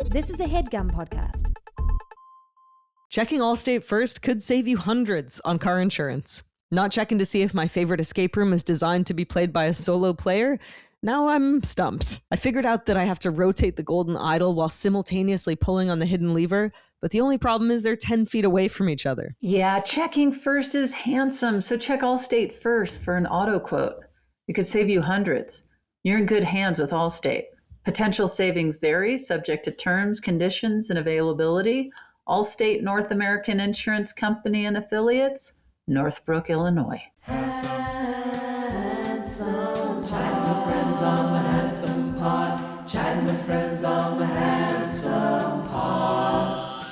This is a HeadGum podcast. Checking Allstate first could save you hundreds on car insurance. Not checking to see if my favorite escape room is designed to be played by a solo player? Now I'm stumped. I figured out that I have to rotate the golden idol while simultaneously pulling on the hidden lever, but the only problem is they're 10 feet away from each other. Yeah, checking first is handsome, so check Allstate first for an auto quote. It could save you hundreds. You're in good hands with Allstate. Potential savings vary, subject to terms, conditions, and availability. Allstate North American Insurance Company and Affiliates, Northbrook, Illinois. Handsome, chatting with friends on the Handsome Pod. Chatting with friends on the Handsome Pod.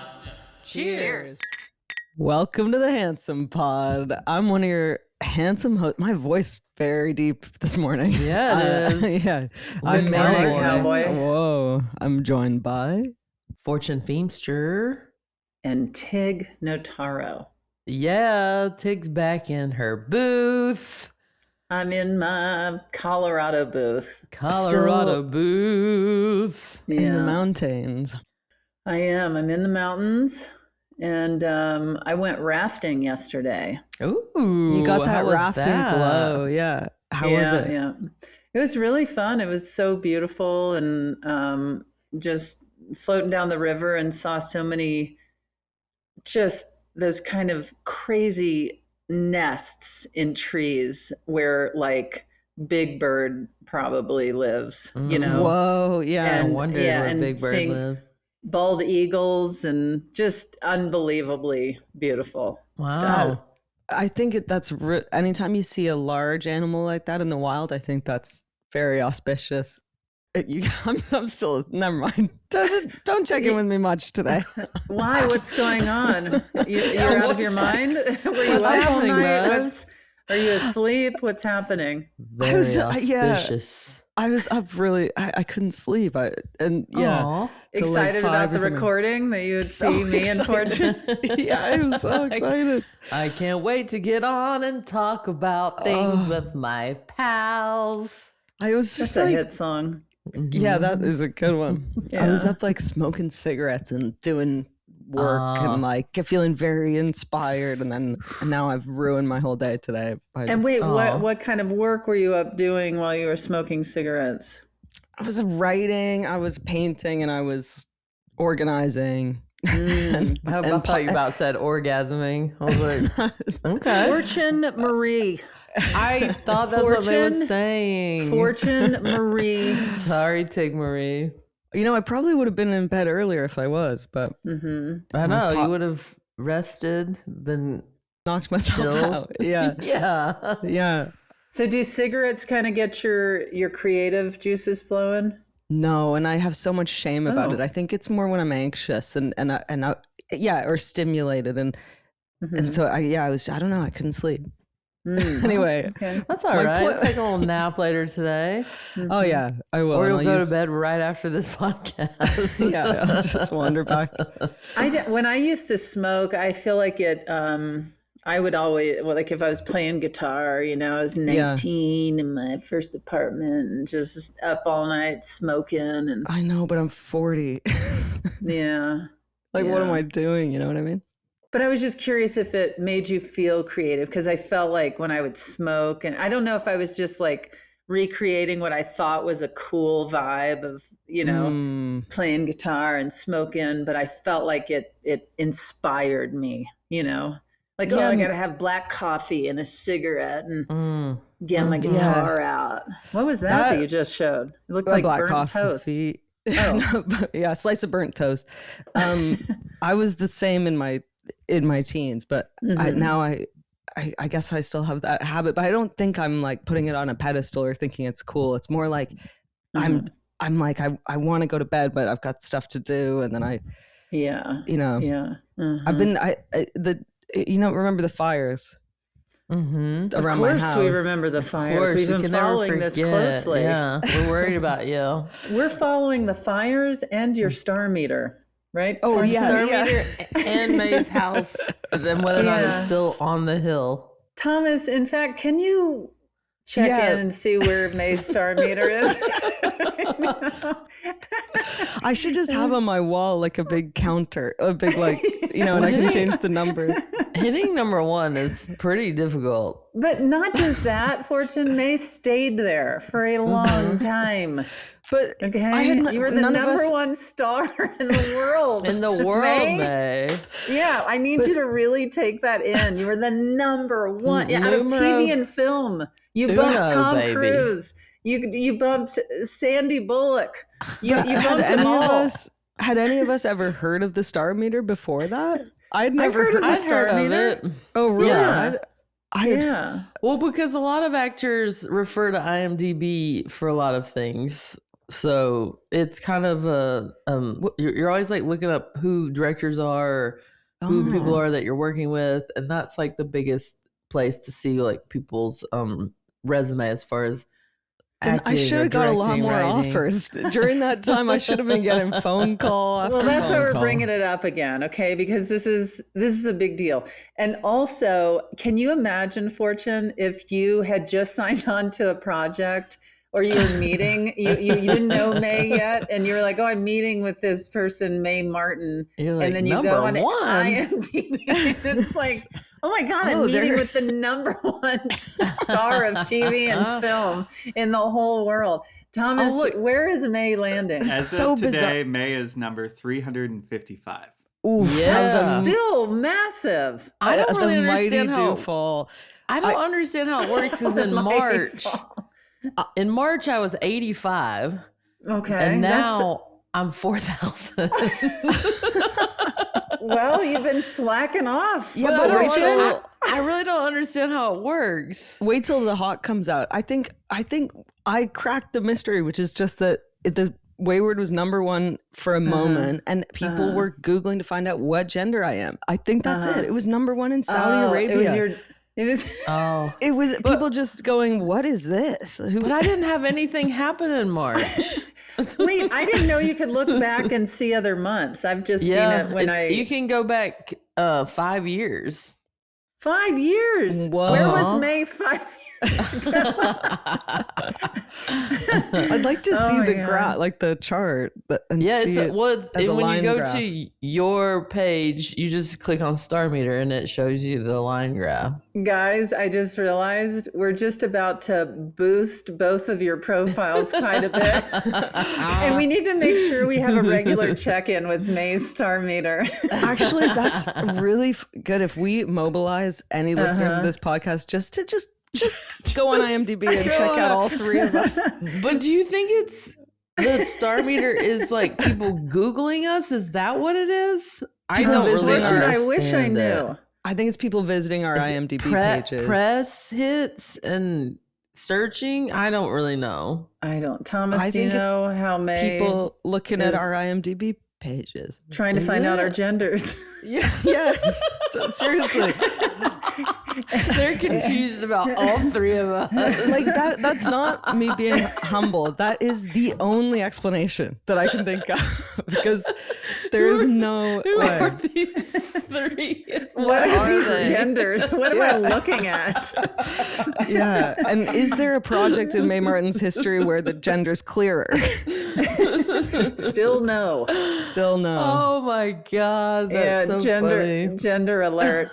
Cheers. Welcome to the Handsome Pod. I'm one of your handsome hosts. My voice very deep this morning. Yeah, it is. Yeah. Good morning, cowboy. Whoa. I'm joined by... Fortune Feimster. And Tig Notaro. Yeah, Tig's back in her booth. I'm in my Colorado booth. Colorado booth. in the mountains. I am. I'm in the mountains. And I went rafting yesterday. Ooh, You got how that was rafting that? glow. Yeah. How was it? Yeah. It was really fun. It was so beautiful, and just floating down the river and saw so many just those kind of crazy nests in trees where like Big Bird probably lives, you know. Whoa. Yeah. I And- wondered yeah, where and Big Bird seeing- lived. Bald eagles and just unbelievably beautiful stuff. Wow. I think anytime you see a large animal like that in the wild, I think that's very auspicious. I'm still, never mind. Don't check in with me much today. Why? What's going on? You're out of your mind? Were you What's up all happening, night? man? Are you asleep? What's happening? Very was just- yeah. auspicious. I was up really, I couldn't sleep. Aw. Till Excited like 5 about or the something. recording that you would So see me and excited. Fortune? Yeah, I was so excited. I can't wait to get on and talk about things with my pals. I was That's just a like, hit song. yeah, that is a good one. I was Yeah. up like smoking cigarettes and doing work Ah. and like feeling very inspired, and now I've ruined my whole day today. And wait, Aw. what kind of work were you up doing while you were smoking cigarettes? I was writing, I was painting, and I was organizing. I thought you about said orgasming. I was like, okay. Fortune Marie. I thought that's what they were Fortune- saying. Fortune Marie. Sorry, Tig Marie. You know, I probably would have been in bed earlier if I was, but I know, you would have rested, been knocked myself Chill. out. Yeah, yeah. yeah. So do cigarettes kind of get your creative juices flowing? No, and I have so much shame about Oh. it. I think it's more when I'm anxious and or stimulated, and so I don't know, I couldn't sleep. Anyway, Okay. That's all My right. point- Take a little nap later today. oh yeah, I will. Or and you'll I'll go use- to bed right after this podcast. Yeah, I'll just wander back. When I used to smoke, I feel like it. I would always like if I was playing guitar. You know, I was 19 in my first apartment and just up all night smoking and I know, but I'm 40. yeah. Like, what am Yeah. I doing? You know what I mean? But I was just curious if it made you feel creative because I felt like when I would smoke, and I don't know if I was just like recreating what I thought was a cool vibe of, you know, playing guitar and smoking, but I felt like it inspired me, you know, like, Yeah, I got to have black coffee and a cigarette and get my Yeah. guitar out. What was that you just showed? It looked like black burnt toast. coffee. Oh. No, but yeah, a slice of burnt toast. I was the same in my teens, but I guess I still have that habit, but I don't think I'm like putting it on a pedestal or thinking it's cool. It's more like I'm like I want to go to bed, but I've got stuff to do, and then Yeah. I've been remember the fires around Of my course house. we remember the fires. We've been following this closely. Yeah, we're worried about you. We're following the fires and your star meter, right? Oh, From yeah, Star Meter. And May's house, then whether or not Yeah. it's still on the hill. Thomas, in fact, can you check Yeah. in and see where May's star meter is? I should just have on my wall like a big counter, a big and I can change the number. Hitting number one is pretty difficult. But not just that, Fortune. May stayed there for a long time. But okay, you were the number one star in the world. In the world, May. Yeah, I need you to really take that in. You were the number one out of TV and film. You bumped Tom Cruise. You bumped Sandy Bullock. You bumped them all. Had any of us ever heard of the Starmeter before that? I'd never heard of the Starmeter. Oh, really? Yeah. Well, because a lot of actors refer to IMDb for a lot of things. So it's kind of you're always like looking up who directors are, who people are that you're working with. And that's like the biggest place to see like people's resume as far as acting. I should have got a lot more offers. During that time, I should have been getting phone call after Well, that's phone why we're call. bringing it up again, okay? Because this is a big deal. And also, can you imagine, Fortune, if you had just signed on to a project or you were meeting, you didn't know May yet, and you were like, oh, I'm meeting with this person, May Martin. You're like, and then you go on one. IMDb, and it's like, oh my God, I'm meeting with the number one star of TV and film in the whole world. Thomas, where is May landing? As of today, May is number 355. Ooh, that's still massive. I don't really understand how. Fall. I don't understand how it works. Is in March. In March, I was 85. Okay. And now I'm 4,000. Well, you've been slacking off. Yeah, but I really don't understand how it works. Wait till the hawk comes out. I think I cracked the mystery, which is just that the Wayward was number one for a moment, and people were Googling to find out what gender I am. I think that's it. It was number one in Saudi Arabia. It was people just going, what is this? But I didn't have anything happen in March. Wait, I didn't know you could look back and see other months. I've just seen it when you can go back 5 years. 5 years? Whoa. Where was May 5 years ago? I'd like to see the graph, like the chart. And see when you go to your page, you just click on Starmeter and it shows you the line graph. Guys, I just realized we're just about to boost both of your profiles quite a bit. And we need to make sure we have a regular check-in with May's Starmeter. Actually, that's really good if we mobilize any listeners of this podcast just go on IMDb and check out all three of us. But do you think it's the Starmeter is like people Googling us? Is that what it is? I don't really understand. I wish I knew. I think it's people visiting our IMDb pages. Press hits and searching. I don't really know. I don't. Thomas, do you know how May people looking at our IMDb pages trying to find out our genders? Yeah. So, seriously. They're confused about all three of us. Like that's not me being humble. That is the only explanation that I can think of because there is no Who way. are these three? What are these genders? What am I looking at? Yeah. And is there a project in May Martin's history where the gender's clearer? Still no. Still no. Oh my God. That's so funny. Gender alert.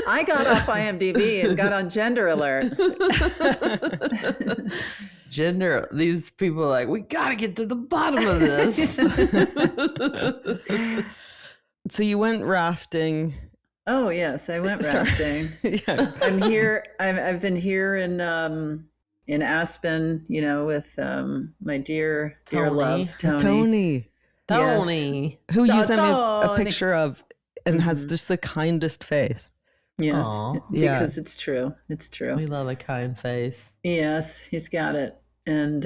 I got off IMDb and got on Gender Alert. Gender, these people are like, we got to get to the bottom of this. So you went rafting. Oh, yes, I went rafting. Yeah. I'm here. I've been here in Aspen, with my dear love, Tony. Tony. Who you sent me a picture of and has just the kindest face. Yes, because Yeah. it's true. It's true. We love a kind face. Yes, he's got it. And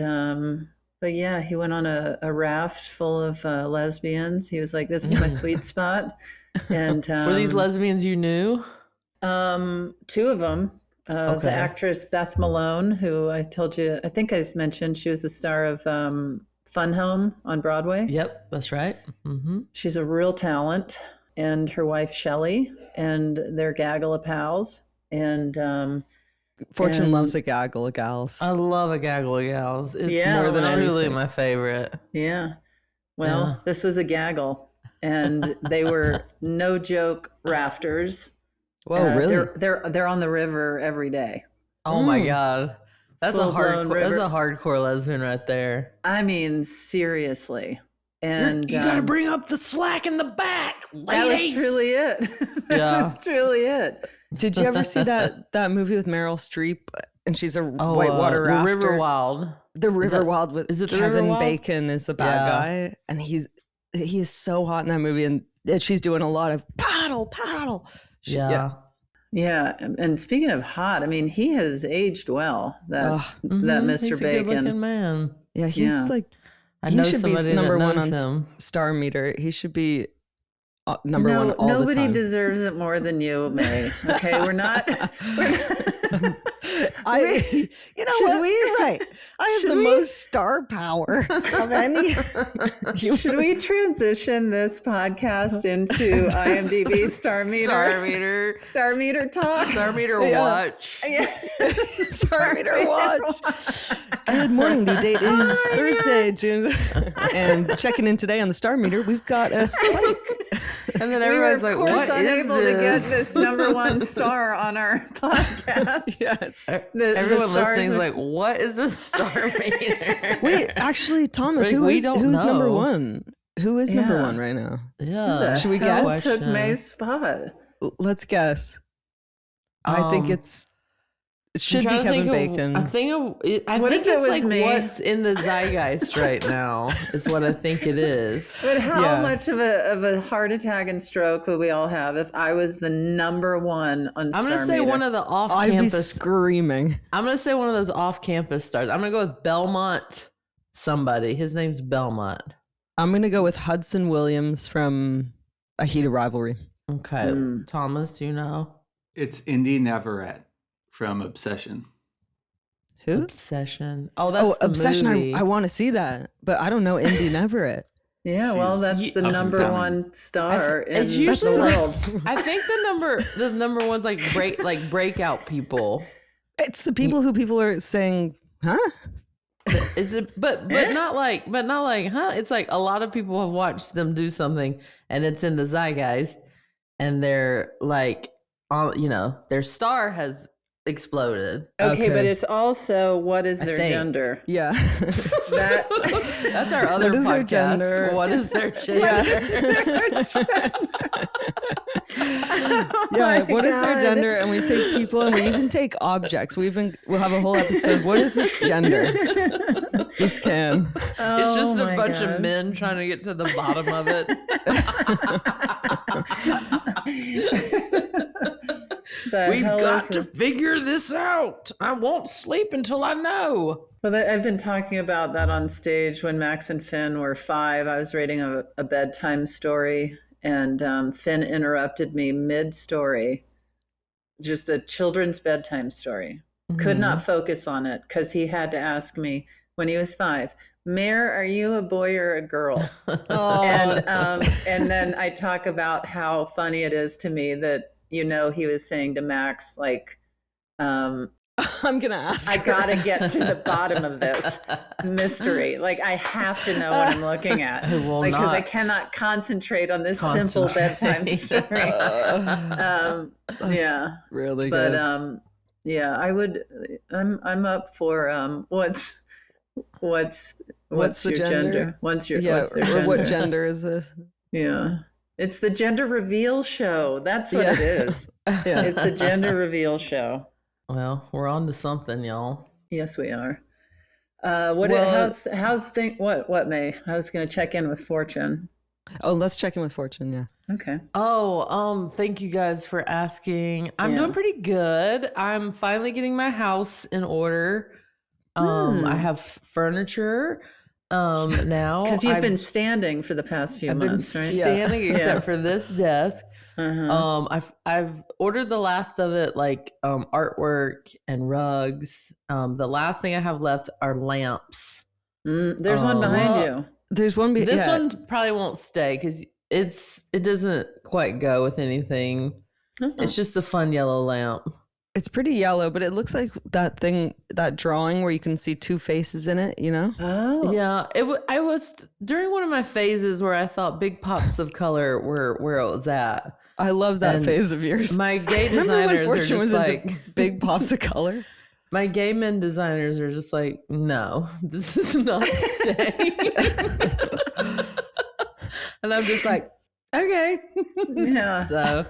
but yeah, he went on a raft full of lesbians. He was like, "This is my sweet spot." And were these lesbians you knew? Two of them. The actress Beth Malone, who I told you, I think I mentioned, she was the star of Fun Home on Broadway. Yep, that's right. Mm-hmm. She's a real talent. And her wife, Shelley, and their gaggle of pals. And Fortune loves a gaggle of gals. I love a gaggle of gals. It's More than truly anything. my favorite. Yeah. Well, this was a gaggle, and they were no joke rafters. Whoa, really? They're on the river every day. Oh my God. That's a Full-blown hardcore lesbian right there. I mean, seriously. And You gotta bring up the slack in the back, ladies. that was truly it. That was truly it. Did you ever see that movie with Meryl Streep? And she's a whitewater the rafter. River Wild. The River Wild with is it the River Kevin Wild? Bacon is the bad guy, and he is so hot in that movie, and she's doing a lot of paddle. Yeah, and speaking of hot, I mean, he has aged well. That Mr. He's a Bacon. good-looking man. Yeah, he's like I he know should be somebody that number one on knows him. Starmeter. He should be number one all the Nobody time. deserves it more than you, May. Okay, we're not. You know what? You're right. I have the most star power of any. Should we transition this podcast into IMDb Starmeter talk? Starmeter watch. Starmeter watch. Good morning. The date is Thursday, June. And checking in today on the Starmeter, we've got a spike. And then We were, everyone's of like, course, what unable is to get this? this number one star on our podcast. Yes. Everyone stars listening is are- like, what is this star meter? Wait, actually, Thomas, Like, who's don't number know. one? Who is number Yeah. one right now? Yeah. Should we Hell guess? took Question. May's spot. Let's guess. I think it should be Kevin Bacon. I think What it's if it was like me? what's in the zeitgeist right now is what I think it is. But how Yeah. much of a heart attack and stroke would we all have if I was the number one on Starmeter? I'm gonna say one of the I'd be off-campus. screaming. I'm gonna say one of those off-campus stars. I'm gonna go with Belmont. Somebody. His name's Belmont. I'm gonna go with Hudson Williams from A Heated Rivalry. Okay, Thomas, do you know? It's Indy Navarrete from Obsession. Who? Obsession. Oh, that's the Obsession. movie. I want to see that, but I don't know Indy Neverett. Yeah, well, that's She's the up and number coming. one star in it's the usually world. I think the number one's like breakout people. It's the people who people are saying, huh? Is it? But not like, huh? It's like a lot of people have watched them do something, and it's in the zeitgeist, and they're like, their star has exploded. Okay, but it's also what is their think. gender? Yeah. That That's our other What is their podcast. gender? What is their gender? Yeah, what is their God. gender? And we take people and we even take objects. We'll have a whole episode. What is its gender? This can. It's just a my bunch of God. men trying to get to the bottom of it. the We've hell got is to this? figure this out. I won't sleep until I know. Well, I've been talking about that on stage when Max and Finn were 5. I was reading a bedtime story, and Finn interrupted me mid-story. Just a children's bedtime story. Could not focus on it because he had to ask me when he was 5, Mare, are you a boy or a girl? And then I talk about how funny it is to me that, he was saying to Max, like, I'm going to ask. I got to get to the bottom of this mystery. Like, I have to know what I'm looking at. I will Because I not cannot concentrate on this simple bedtime story. Yeah. Really But good. yeah, I'm up for what's the your gender? What's their or gender? what gender is this? Yeah. It's the gender reveal show. That's what it is. Yeah. It's a gender reveal show. Well, we're on to something, y'all. Yes, we are. Well, What May? I was going to check in with Fortune. Oh, let's check in with Fortune. Yeah. Okay. Oh, thank you guys for asking. I'm doing pretty good. I'm finally getting my house in order. I have furniture now. Because you've been standing for the past few I've been months, right? standing except for this desk. I've ordered the last of it, like artwork and rugs. The last thing I have left are lamps. There's one behind you. There's one. This one probably won't stay because it doesn't quite go with anything. It's just a fun yellow lamp. It's pretty yellow, but it looks like that drawing where you can see two faces in it, you know? Oh. Yeah, I was during one of my phases where I thought big pops of color were where it was at. I love that And phase of yours. My gay Remember when designers are Fortune just was like into big pops of color? My gay men designers are just like, no, this is not staying. And I'm just like, okay. Yeah. So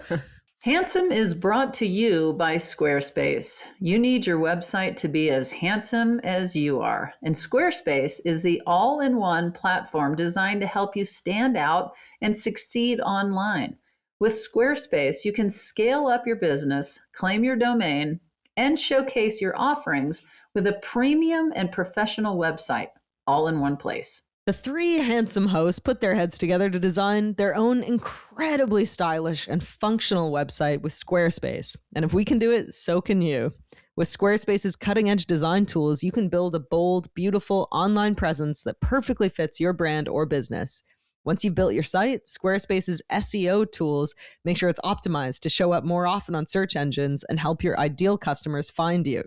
Handsome is brought to you by Squarespace. You need your website to be as handsome as you are. And Squarespace is the all-in-one platform designed to help you stand out and succeed online. With Squarespace, you can scale up your business, claim your domain, and showcase your offerings with a premium and professional website, all in one place. The three handsome hosts put their heads together to design their own incredibly stylish and functional website with Squarespace. And if we can do it, so can you. With Squarespace's cutting-edge design tools, you can build a bold, beautiful online presence that perfectly fits your brand or business. Once you've built your site, Squarespace's SEO tools make sure it's optimized to show up more often on search engines and help your ideal customers find you.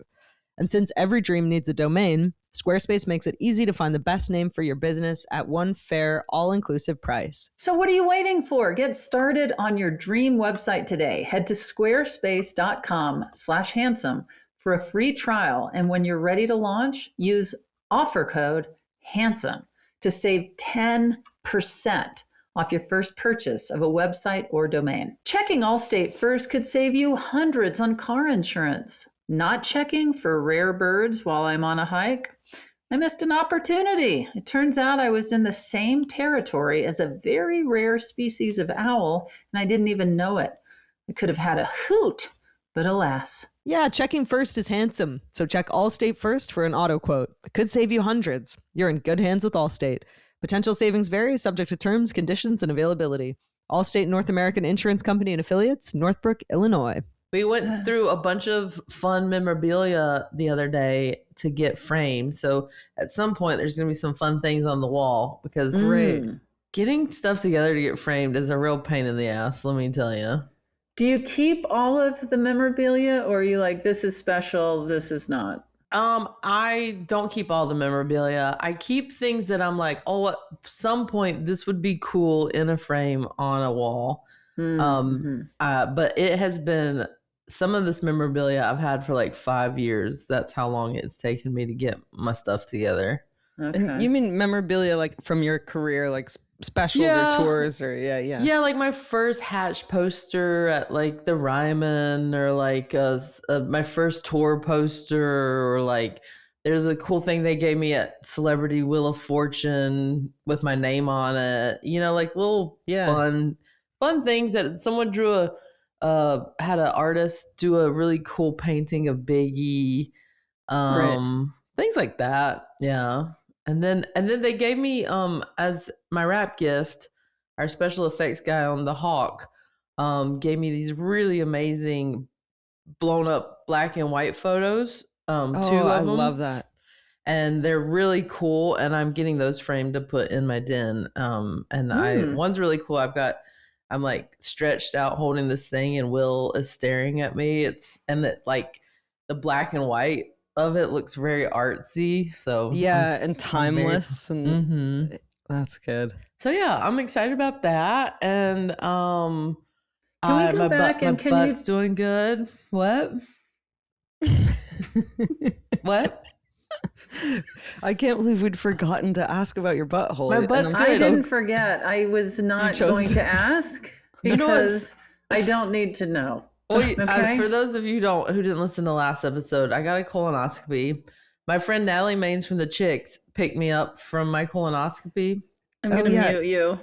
And since every dream needs a domain, Squarespace makes it easy to find the best name for your business at one fair, all-inclusive price. So what are you waiting for? Get started on your dream website today. Head to squarespace.com/handsome for a free trial. And when you're ready to launch, use offer code HANDSOME to save 10% off your first purchase of a website or domain. Checking Allstate first could save you hundreds on car insurance. Not checking for rare birds while I'm on a hike? I missed an opportunity. It turns out I was in the same territory as a very rare species of owl, and I didn't even know it. I could have had a hoot, but alas. Yeah, checking first is handsome. So check Allstate first for an auto quote. It could save you hundreds. You're in good hands with Allstate. Potential savings vary, subject to terms, conditions, and availability. Allstate North American Insurance Company and Affiliates, Northbrook, Illinois. we went through a bunch of fun memorabilia the other day to get framed. So at some point, there's going to be some fun things on the wall because getting stuff together to get framed is a real pain in the ass, let me tell you. Do you keep all of the memorabilia, or are you like, this is special, this is not? I don't keep all the memorabilia. I keep things that I'm like, oh, at some point this would be cool in a frame on a wall. But it has been, some of this memorabilia I've had for like 5 years. That's how long it's taken me to get my stuff together. Okay. And you mean memorabilia like from your career, like specials or tours or yeah. Like my first Hatch poster at like the Ryman, or like my first tour poster, or like there's a cool thing they gave me at Celebrity Wheel of Fortune with my name on it. You know, like little fun things that someone drew had an artist do a really cool painting of Biggie, things like that. Yeah. And then they gave me as my wrap gift, our special effects guy on the Hawk gave me these really amazing blown up black and white photos. Two of them. I love that. And they're really cool, and I'm getting those framed to put in my den. One's really cool. I'm like stretched out holding this thing, and Will is staring at me. Like the black and white of it looks very artsy. So and timeless, and that's good. So yeah, I'm excited about that. And can we go back and my butt's doing good. What? What? I can't believe we'd forgotten to ask about your butthole. My butt's good. I didn't forget. I was not going to ask because I don't need to know. Well, okay? For those of you who didn't listen to the last episode, I got a colonoscopy. My friend Natalie Maines from the Chicks picked me up from my colonoscopy. I'm going to mute you.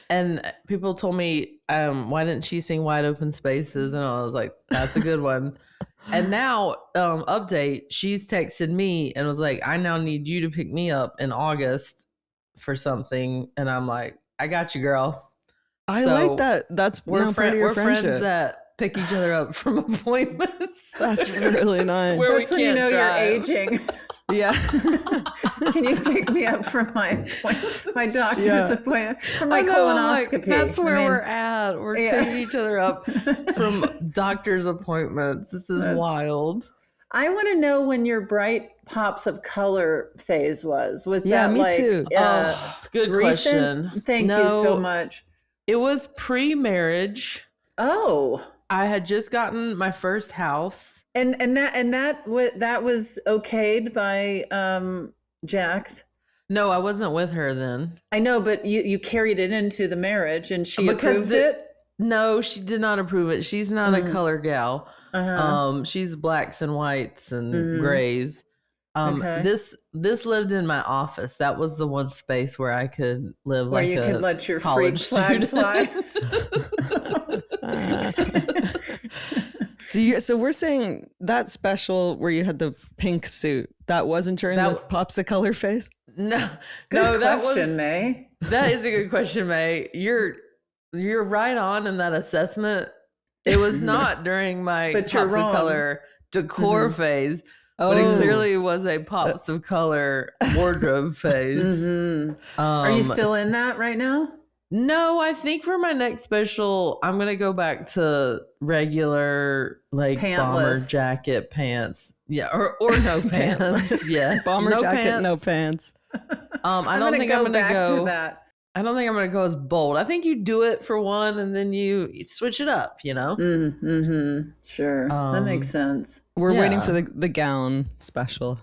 And people told me, why didn't she sing Wide Open Spaces? And I was like, that's a good one. And now, update, she's texted me and was like, I now need you to pick me up in August for something. And I'm like, I got you, girl. I like that. That's we're friends that pick each other up from appointments. That's really nice. That's when you know you're aging. Yeah. Can you pick me up from my doctor's appointment for my I know, I'm colonoscopy? that's where we're at. We're picking each other up from doctor's appointments. This is wild. I want to know when your bright pops of color phase was. Was that me too. Good recent? question. Thank you so much. It was pre-marriage. Oh. I had just gotten my first house. And that was okayed by Jax. No, I wasn't with her then. I know, but you carried it into the marriage, and she approved it. No, she did not approve it. She's not a color gal. She's blacks and whites and grays. This lived in my office. That was the one space where I could live where like you a could let your college freak flag student. So we're saying that special where you had the pink suit, that wasn't during the pops of color phase? Good that question, was May. That is a good question, May. You're right on in that assessment. It was not during my pops of color decor phase, but it clearly was a pops of color wardrobe phase. Are you still in that right now? No, I think for my next special, I'm gonna go back to regular like bomber jacket pants. Yeah, or no pants. Yes, bomber jacket, pants. no pants. I don't think I'm gonna go to that. I don't think I'm going to go as bold. I think you do it for one and then you switch it up, you know? Sure. That makes sense. We're waiting for the gown special.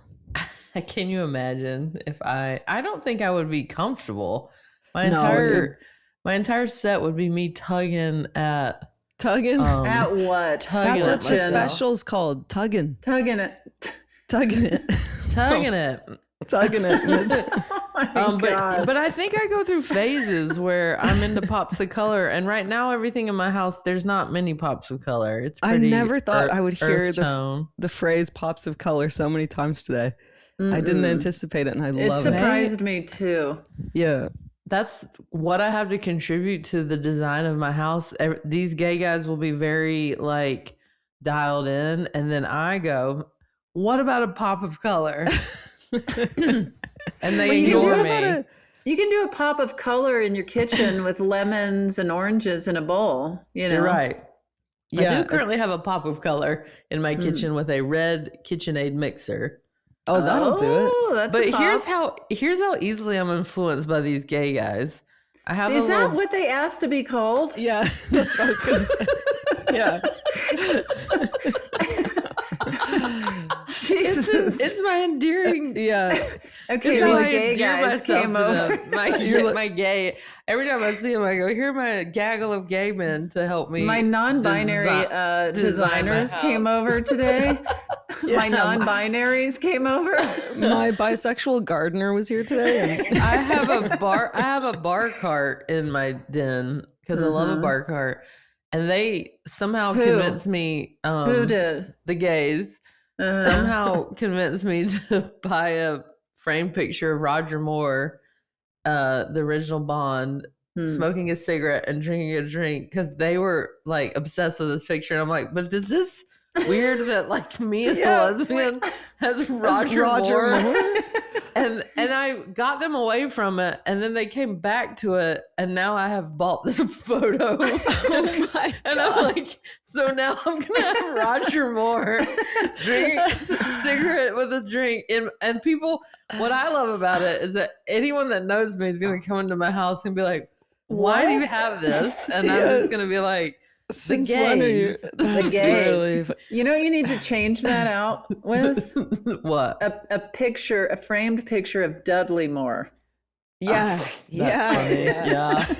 Can you imagine if I don't think I would be comfortable. My entire set would be me tugging at. Tugging? At what? That's what the special's called. Tugging. Tugging it. Tugging it. Tugging it. Tugging it. But I think I go through phases where I'm into pops of color, and right now everything in my house there's not many pops of color. It's pretty. I never thought I would hear the phrase "pops of color" so many times today. I didn't anticipate it, and I love it. It surprised me too. Yeah, that's what I have to contribute to the design of my house. These gay guys will be very like dialed in, and then I go, "What about a pop of color?" And they ignore me. You can do a pop of color in your kitchen with lemons and oranges in a bowl. You know, you're right. Yeah, I do currently have a pop of color in my kitchen with a red KitchenAid mixer. Oh, that'll do it. But here's how easily I'm influenced by these gay guys. Is that what they asked to be called? Yeah, that's what I was going to say. Yeah. Jesus. It's my endearing. Yeah. Okay, these gay guys came over. My gay. Every time I see them, I go, here are my gaggle of gay men to help me. My non-binary designers came over today. Yeah. My non-binaries came over. My bisexual gardener was here today. And I have a bar cart in my den because I love a bar cart. And they somehow convinced me. Who did? The gays. Somehow convinced me to buy a framed picture of Roger Moore, the original Bond, smoking a cigarette and drinking a drink because they were like obsessed with this picture. And I'm like, but is this weird that like me as a lesbian has Roger Moore? And I got them away from it, and then they came back to it, and now I have bought this photo. And I'm like, so now I'm gonna have Roger Moore drink a cigarette with a drink. And people, what I love about it is that anyone that knows me is gonna come into my house and be like, why do you have this? And I'm just gonna be like, since when are you? The gays. Really... You know, you need to change that out with what? A framed picture of Dudley Moore. Yeah, yeah.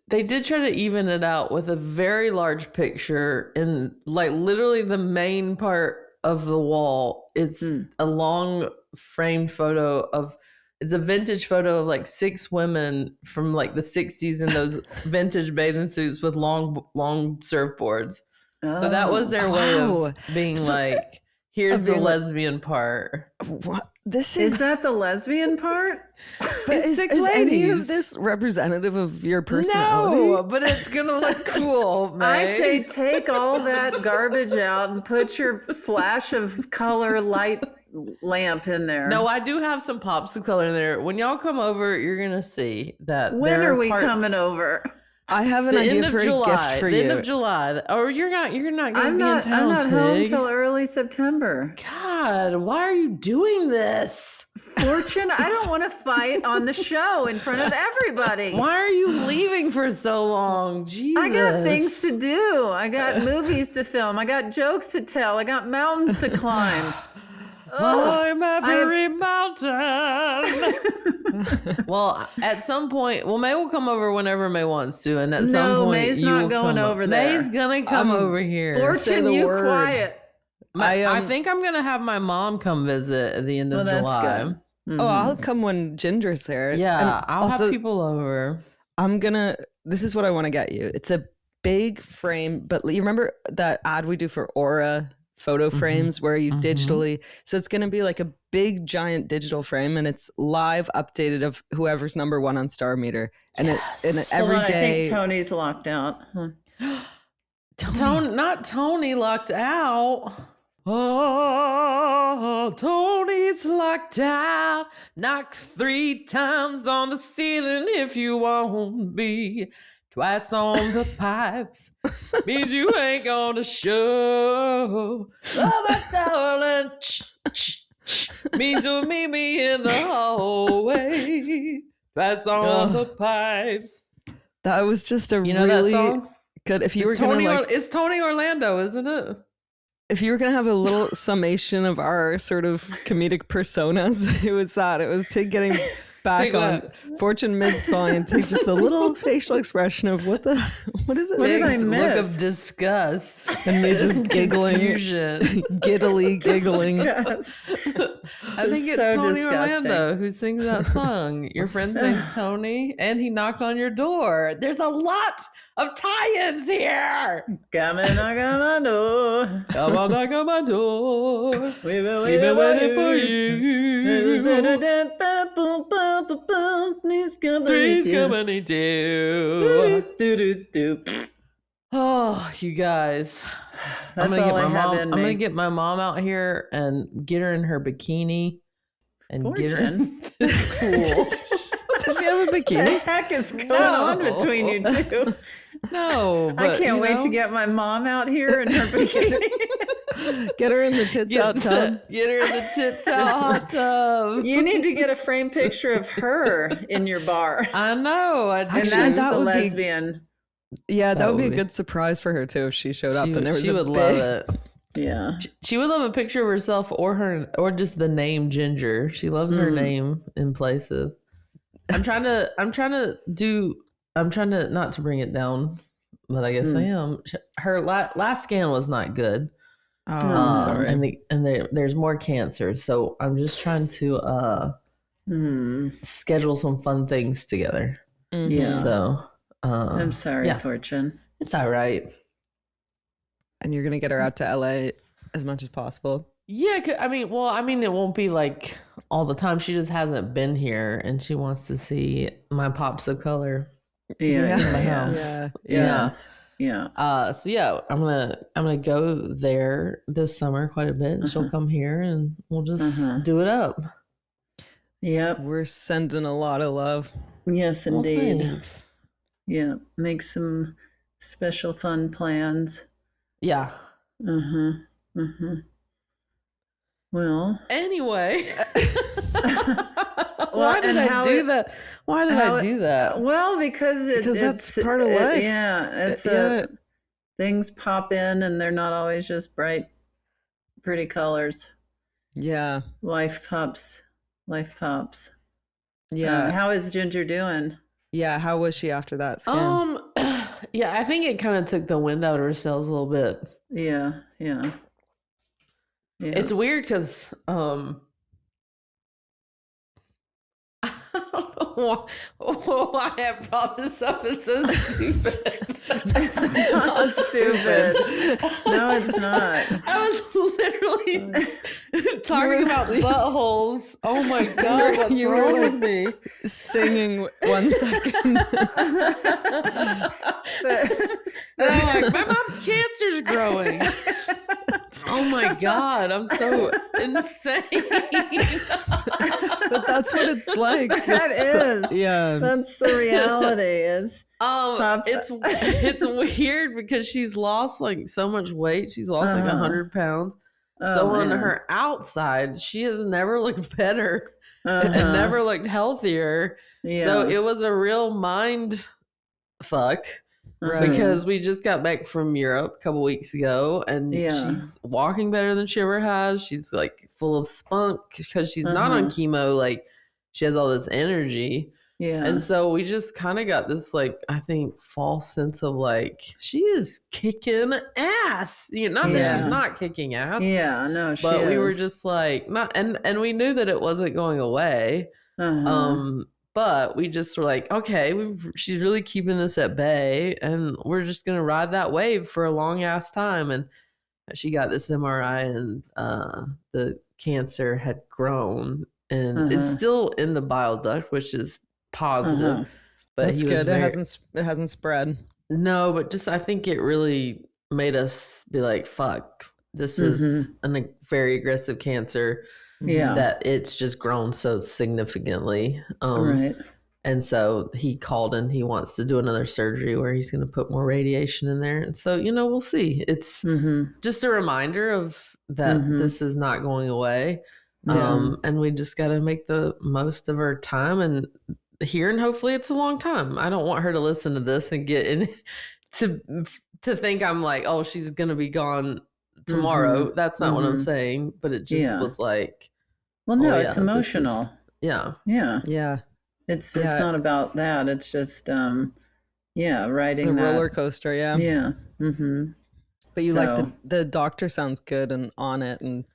They did try to even it out with a very large picture in like literally the main part of the wall. It's a long framed photo of. It's a vintage photo of like 6 women from like the 60s in those vintage bathing suits with long surfboards. So that was their way of being like, here's the lesbian part. What? This is that the lesbian part? But is any of this representative of your personality? No, but it's gonna look cool, man. I say take all that garbage out and put your flash of color light lamp in there. No, I do have some pops of color in there. When y'all come over, you're gonna see that. When there are we parts, coming over? I have an idea for a gift for you. The end of July. Or you're not gonna be in town, I'm not home Tig. till early September. God, why are you doing this? Fortune, I don't want to fight on the show in front of everybody. Why are you leaving for so long? Jesus. I got things to do. I got movies to film. I got jokes to tell. I got mountains to climb. Climb every mountain. Well, at some point, May will come over whenever May wants to, and at some point, May's not going over there. May's gonna come over here. Fortune, you word. quiet. I think I'm gonna have my mom come visit at the end of July. That's good. Mm-hmm. Oh, I'll come when Ginger's there. Yeah, And I'll also, have people over. this is what I want to get you. It's a big frame, but you remember that ad we do for Aura photo frames where you digitally, so it's going to be like a big giant digital frame, and it's live updated of whoever's number one on Starmeter. And it every Hold on, day. I think Tony's locked out. Not Tony locked out. Oh, Tony's locked out. Knock 3 times on the ceiling if you won't be. Twice on the pipes means you ain't gonna show. Oh, my darling, means you'll meet me in the hallway. Twice on the pipes. That was just a You know really that song? good. If you It's were Tony, gonna it's Tony Orlando, isn't it? if you were gonna have a little summation of our sort of comedic personas, it was that. It was Tig getting back Tig on what? Fortune mid-song and Tig just a little facial expression of what is it? What did I Tig's miss? look of disgust. And me just giggling, Confusion. giddily giggling. Disgust. I think it's so Tony disgusting. Orlando who sings that song. Your friend's name's Tony, and he knocked on your door. There's a lot of tie-ins here. Come and knock on my door. Come on, knock on my door. We've been We've been waiting for you. Please come Three's and company too. do. Oh, you guys. That's all I have in I'm me. gonna get my mom out here and get her in her bikini and get her Fortune. cool. Does she have a What the bikini? heck is going on between you two? No, but I can't wait to get my mom out here in her bikini. Get her in the tits out tub. Get her in the tits out hot tub. You need to get a framed picture of her in your bar. I know. I And Actually, that's that the would be- lesbian. Yeah, that would be a would be- good surprise for her too if she showed up and there was she a would big, love it. Yeah. She would love a picture of herself or just the name Ginger. She loves her name in places. I'm trying to not to bring it down, but I guess I am. Her last scan was not good. Oh, I'm sorry. And there's more cancer, so I'm just trying to schedule some fun things together. Yeah. So I'm sorry, yeah. Fortune. It's all right. And you're gonna get her out to LA as much as possible. Yeah, I mean, it won't be like all the time. She just hasn't been here, and she wants to see my pops of color. Yeah. in my Yeah. house. Yeah. Yeah. Yeah. So yeah, I'm gonna go there this summer quite a bit. And she'll come here, and we'll just do it up. Yep. We're sending a lot of love. Yes, Well, indeed. thanks. Yeah. Make some special fun plans. Yeah. Well, Anyway, Well, and how do it- that? Why did I do that? well, because that's it's part of life. It's Yeah. things pop in, and they're not always just bright, pretty colors. Yeah. Life pops. Yeah. How is Ginger doing? Yeah. How was she after that scan? Yeah, I think it kind of took the wind out of her sails a little bit. Yeah. It's weird because I don't know why I brought this up. It's so stupid. It's not stupid. No, it's not. I was literally talking about buttholes. Oh my god, what's You were wrong like- with me? Singing 1 second. And I'm like, my mom's cancer's growing. Oh my God, I'm so insane. But that's what it's like. Yeah. That's the reality. It's weird because she's lost like so much weight. She's lost like 100 pounds. So on her outside, she has never looked better and never looked healthier. Yeah. So it was a real mind fuck. Right. Because we just got back from Europe a couple weeks ago, and she's walking better than she ever has. She's like full of spunk because she's not on chemo. Like she has all this energy. Yeah. And so we just kind of got this, like, I think false sense of like, she is kicking ass. You know, not that she's not kicking ass. Yeah, no, but we were just like, not, and we knew that it wasn't going away. But we just were like, okay, she's really keeping this at bay, and we're just going to ride that wave for a long ass time. And she got this MRI, and the cancer had grown, and it's still in the bile duct, which is positive. But that's good. It hasn't spread. No, but just I think it really made us be like, fuck, this is a very aggressive cancer. Yeah, that it's just grown so significantly. Right. And so he called and he wants to do another surgery where he's going to put more radiation in there. And so, you know, we'll see. It's just a reminder of that this is not going away. Yeah. And we just got to make the most of our time and here, and hopefully it's a long time. I don't want her to listen to this and get in to think I'm like, oh, she's going to be gone tomorrow. That's not what I'm saying, but it just was like, well, no, it's emotional. Yeah. It's not about that. It's just riding the roller coaster. Yeah. But you like the doctor sounds good and on it, and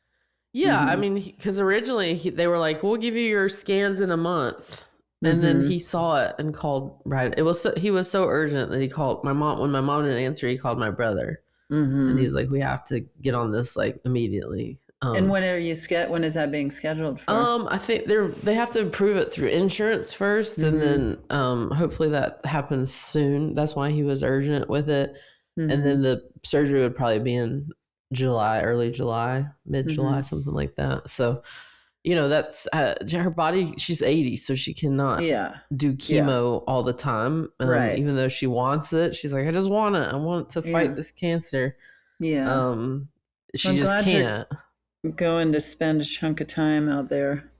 I mean, because originally they were like, we'll give you your scans in a month. And then he saw it and called he was so urgent that he called my mom. When my mom didn't answer, he called my brother. And he's like, we have to get on this like immediately. And when is that being scheduled for? I think they have to approve it through insurance first, and then hopefully that happens soon. That's why he was urgent with it. And then the surgery would probably be in July, early July, mid-July, something like that. So, you know, that's her body. She's 80, so she cannot do chemo all the time. Right. Even though she wants it, she's like, I just want it. I want to fight this cancer. Yeah. She just can't. Going to spend a chunk of time out there.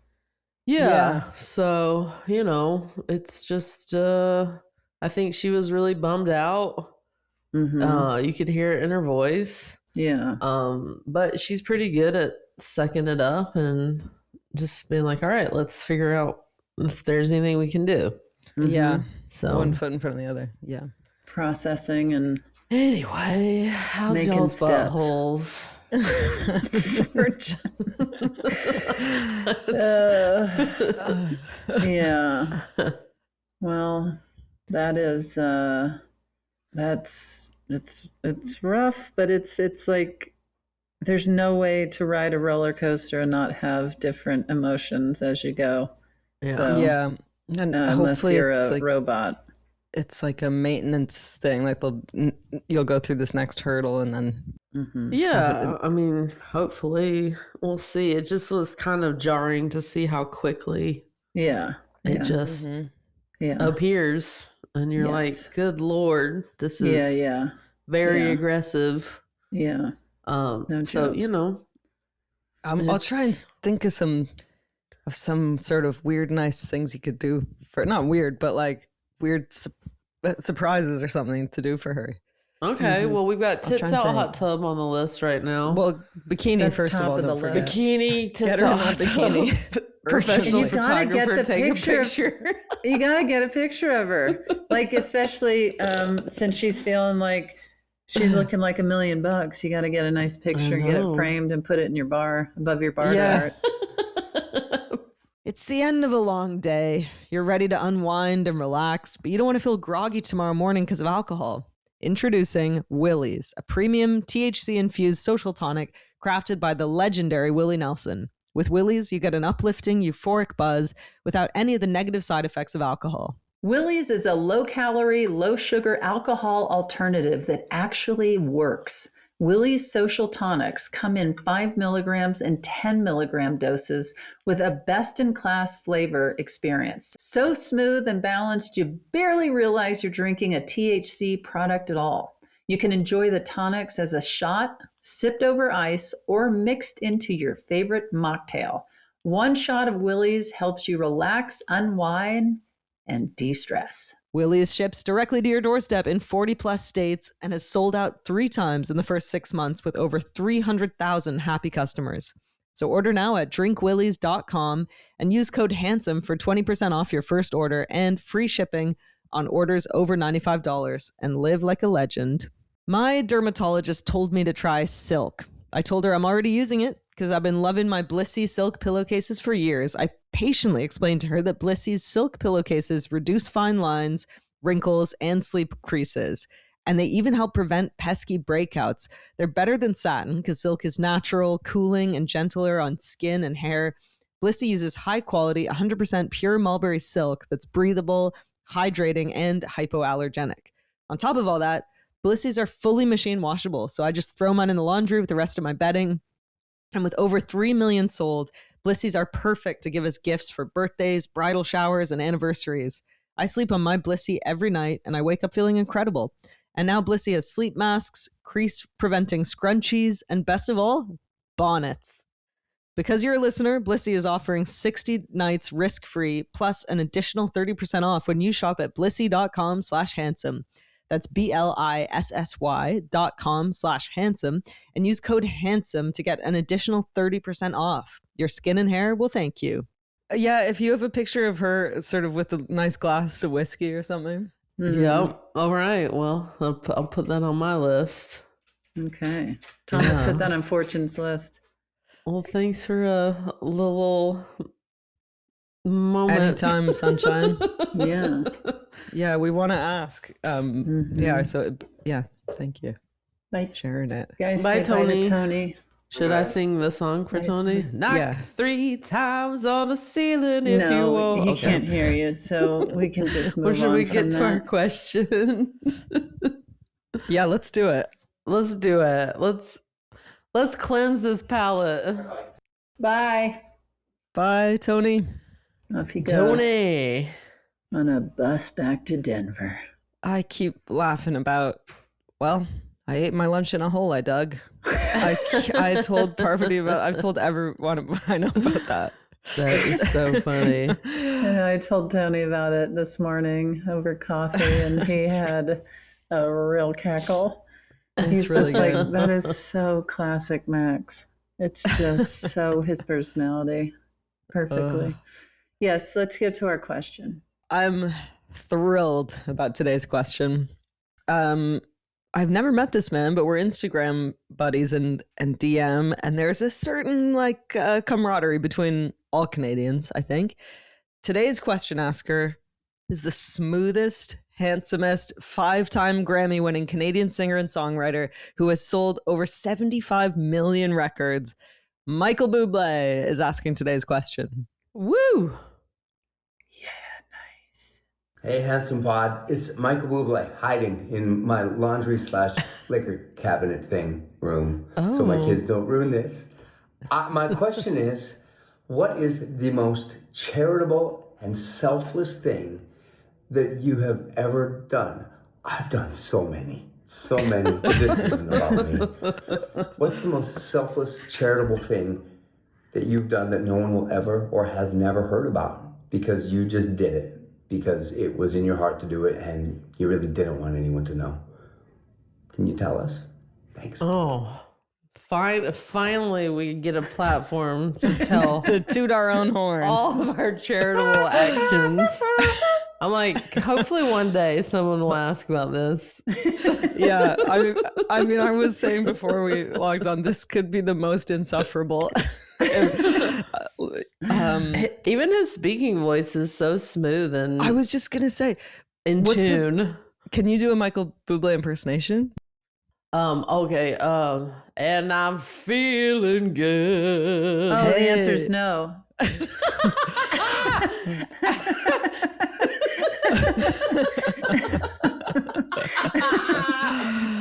Yeah. So, you know, it's just, I think she was really bummed out. You could hear it in her voice. Yeah. But she's pretty good at sucking it up and just being like, all right, let's figure out if there's anything we can do. Yeah. So one foot in front of the other. Yeah. Processing and anyway, how's y'all's buttholes? Yeah. Well, that is it's rough, but it's like there's no way to ride a roller coaster and not have different emotions as you go. Yeah. So, and unless you're a robot. It's like a maintenance thing. Like you'll go through this next hurdle and then. Yeah. I mean, hopefully we'll see. It just was kind of jarring to see how quickly it just appears. And you're like, good Lord, this is very aggressive. Yeah. So, you know, I'll try and think of some sort of weird, nice things you could do for, not weird, but like weird surprises or something to do for her. Okay, well, we've got tits out hot tub on the list right now. Well, bikini, that's first of all, don't forget. Bikini, tits out hot bikini. Professional photographer, take a picture. You gotta get a picture of her. Like, especially since she's feeling like she's looking like $1 million. You gotta get a nice picture, get it framed and put it in your bar, above your bar art. It's the end of a long day. You're ready to unwind and relax, but you don't want to feel groggy tomorrow morning because of alcohol. Introducing Willie's, a premium THC-infused social tonic crafted by the legendary Willie Nelson. With Willie's, you get an uplifting, euphoric buzz without any of the negative side effects of alcohol. Willie's is a low-calorie, low-sugar alcohol alternative that actually works. Willie's Social Tonics come in 5 milligrams and 10 milligram doses with a best-in-class flavor experience. So smooth and balanced, you barely realize you're drinking a THC product at all. You can enjoy the tonics as a shot, sipped over ice, or mixed into your favorite mocktail. One shot of Willie's helps you relax, unwind, and de-stress. Willie's ships directly to your doorstep in 40 plus states and has sold out 3 times in the first 6 months with over 300,000 happy customers. So order now at drinkwillies.com and use code HANDSOME for 20% off your first order and free shipping on orders over $95 and live like a legend. My dermatologist told me to try Silk. I told her I'm already using it because I've been loving my Blissey Silk pillowcases for years. I patiently explained to her that Blissey's Silk pillowcases reduce fine lines, wrinkles, and sleep creases. And they even help prevent pesky breakouts. They're better than satin because Silk is natural, cooling, and gentler on skin and hair. Blissey uses high-quality, 100% pure mulberry silk that's breathable, hydrating, and hypoallergenic. On top of all that, Blissey's are fully machine washable, so I just throw mine in the laundry with the rest of my bedding. And with over 3 million sold, Blissey's are perfect to give as gifts for birthdays, bridal showers, and anniversaries. I sleep on my Blissey every night, and I wake up feeling incredible. And now Blissey has sleep masks, crease-preventing scrunchies, and best of all, bonnets. Because you're a listener, Blissey is offering 60 nights risk-free, plus an additional 30% off when you shop at blissey.com/handsome. That's BLISSY.com/handsome and use code HANDSOME to get an additional 30% off. Your skin and hair will thank you. Yeah, if you have a picture of her sort of with a nice glass of whiskey or something. Mm-hmm. Yep. All right. Well, I'll put that on my list. Okay. Thomas put that on Fortune's list. Well, thanks for a little moment. Anytime, sunshine. Yeah. Yeah, we want to ask. Yeah, so, yeah, thank you. Bye. Sharing it. Guys, Bye, say bye to Tony. Tony. Should I sing the song for Tony? Knock 3 times on the ceiling if you want. He can't hear you, so we can just move on. Or should we from get to that. our question? Yeah, let's do it. Let's do it. Let's cleanse this palate. Bye. Bye, Tony. Off he goes. Tony. On a bus back to Denver. I keep laughing about, well, I ate my lunch in a hole I dug. I told Parvati about, I've told everyone I know about that. That is so funny. And I told Tony about it this morning over coffee, and he had a real cackle. He's really just good. like, that is so classic Max. It's just so his personality. Perfectly. Yes, let's get to our question. I'm thrilled about today's question. I've never met this man, but we're Instagram buddies and DM, and there's a certain camaraderie between all Canadians, I think. Today's question asker is the smoothest, handsomest, 5-time Grammy-winning Canadian singer and songwriter who has sold over 75 million records. Michael Bublé is asking today's question. Woo! Hey, Handsome Pod. It's Michael Bublé hiding in my laundry/liquor cabinet thing room so my kids don't ruin this. My question is, what is the most charitable and selfless thing that you have ever done? I've done so many, but this isn't about me. What's the most selfless, charitable thing that you've done that no one will ever or has never heard about because you just did it? Because it was in your heart to do it and you really didn't want anyone to know. Can you tell us? Thanks. Oh, finally we get a platform to tell To toot our own horn. all of our charitable actions. I'm like, hopefully one day someone will ask about this. Yeah, I mean, I was saying before we logged on, this could be the most insufferable. Even his speaking voice is so smooth and I was just gonna say, in tune. Can you do a Michael Bublé impersonation? Okay. And I'm feeling good. Oh, the answer is no.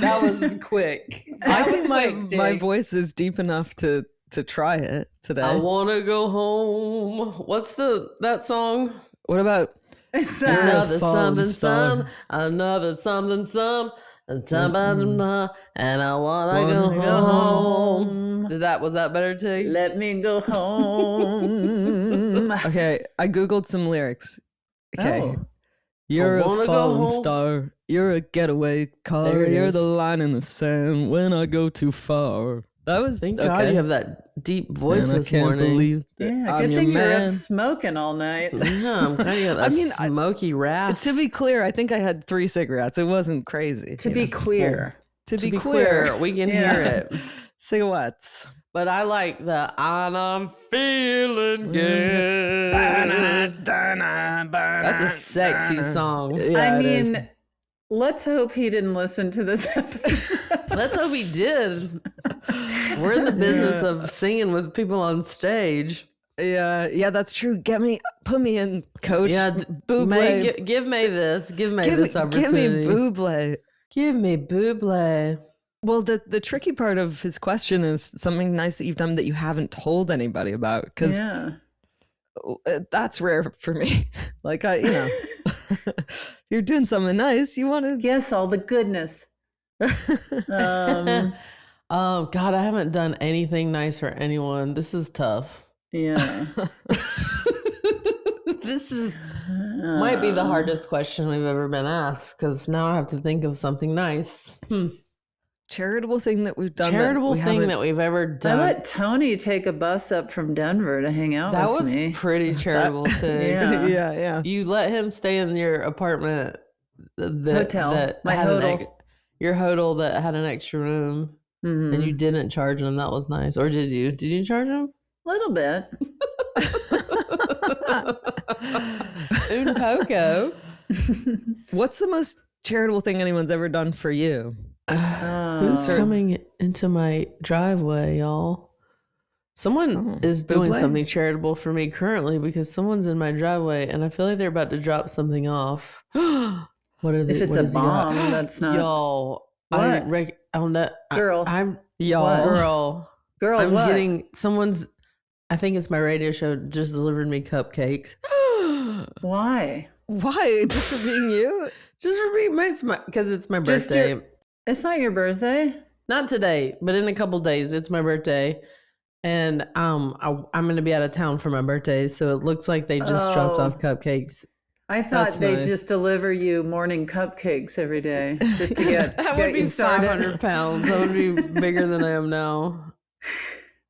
That was quick. I think my voice is deep enough to try it today. I wanna go home. What's that song? What about Another something star. some, another something some, and I wanna go home. Was that better to you? Let me go home. Okay, I googled some lyrics. Okay. Oh. You're a wanna go falling home. star. You're a getaway car. There it You're is. the line in the sand when I go too far. That was Thank okay. God you have that deep voice And I this can't morning. believe that Yeah, I'm good your thing you're man. up smoking all night. Yeah, I'm glad you got that smoky rasp. To be clear, I think I had 3 cigarettes. It wasn't crazy. To be queer. To be queer, queer. we can Yeah. hear it. Cigarettes. But I like the and I'm feeling good. That's a sexy song. Yeah, I it is. mean, let's hope he didn't listen to this episode. Let's hope he did. We're in the business of singing with people on stage. Yeah, that's true. Put me in, coach. Yeah, Bublé. May, give May this. Give May this Give opportunity. me Bublé. Give me Bublé. Well, the tricky part of his question is something nice that you've done that you haven't told anybody about, because Yeah. that's rare for me. Like, if you're doing something nice, you want to. Yes, all the goodness. Oh God, I haven't done anything nice for anyone. This is tough. Yeah. This might be the hardest question we've ever been asked, because now I have to think of something nice. Charitable thing that we've done. Charitable thing that we've ever I done. let Tony take a bus up from Denver to hang out That with was me. pretty charitable too. Yeah. Yeah. You let him stay in your apartment, Hotel. My had hodl. your hodl that had an extra room, Mhm. and you didn't charge him. That was nice. Or did you? Did you charge him? Little bit. Un poco. What's the most charitable thing anyone's ever done for you? Who's coming into my driveway, y'all? Someone is doing Bublé? something charitable for me currently, because someone's in my driveway and I feel like they're about to drop something off. What are they? If it's what a has he got? bomb, that's not. Y'all, What? Girl. I'm Y'all. girl. Girl, I'm what? getting someone's. I think it's my radio show. Just delivered me cupcakes. Why? Why? Just for being you? Just for me, because it's my Just birthday. It's not your birthday. Not today, but in a couple days. It's my birthday, and I'm going to be out of town for my birthday. So it looks like they just dropped off cupcakes. I thought That's they'd nice. just deliver you morning cupcakes every day just to get That get would be you started. 500 pounds. That would be bigger than I am now.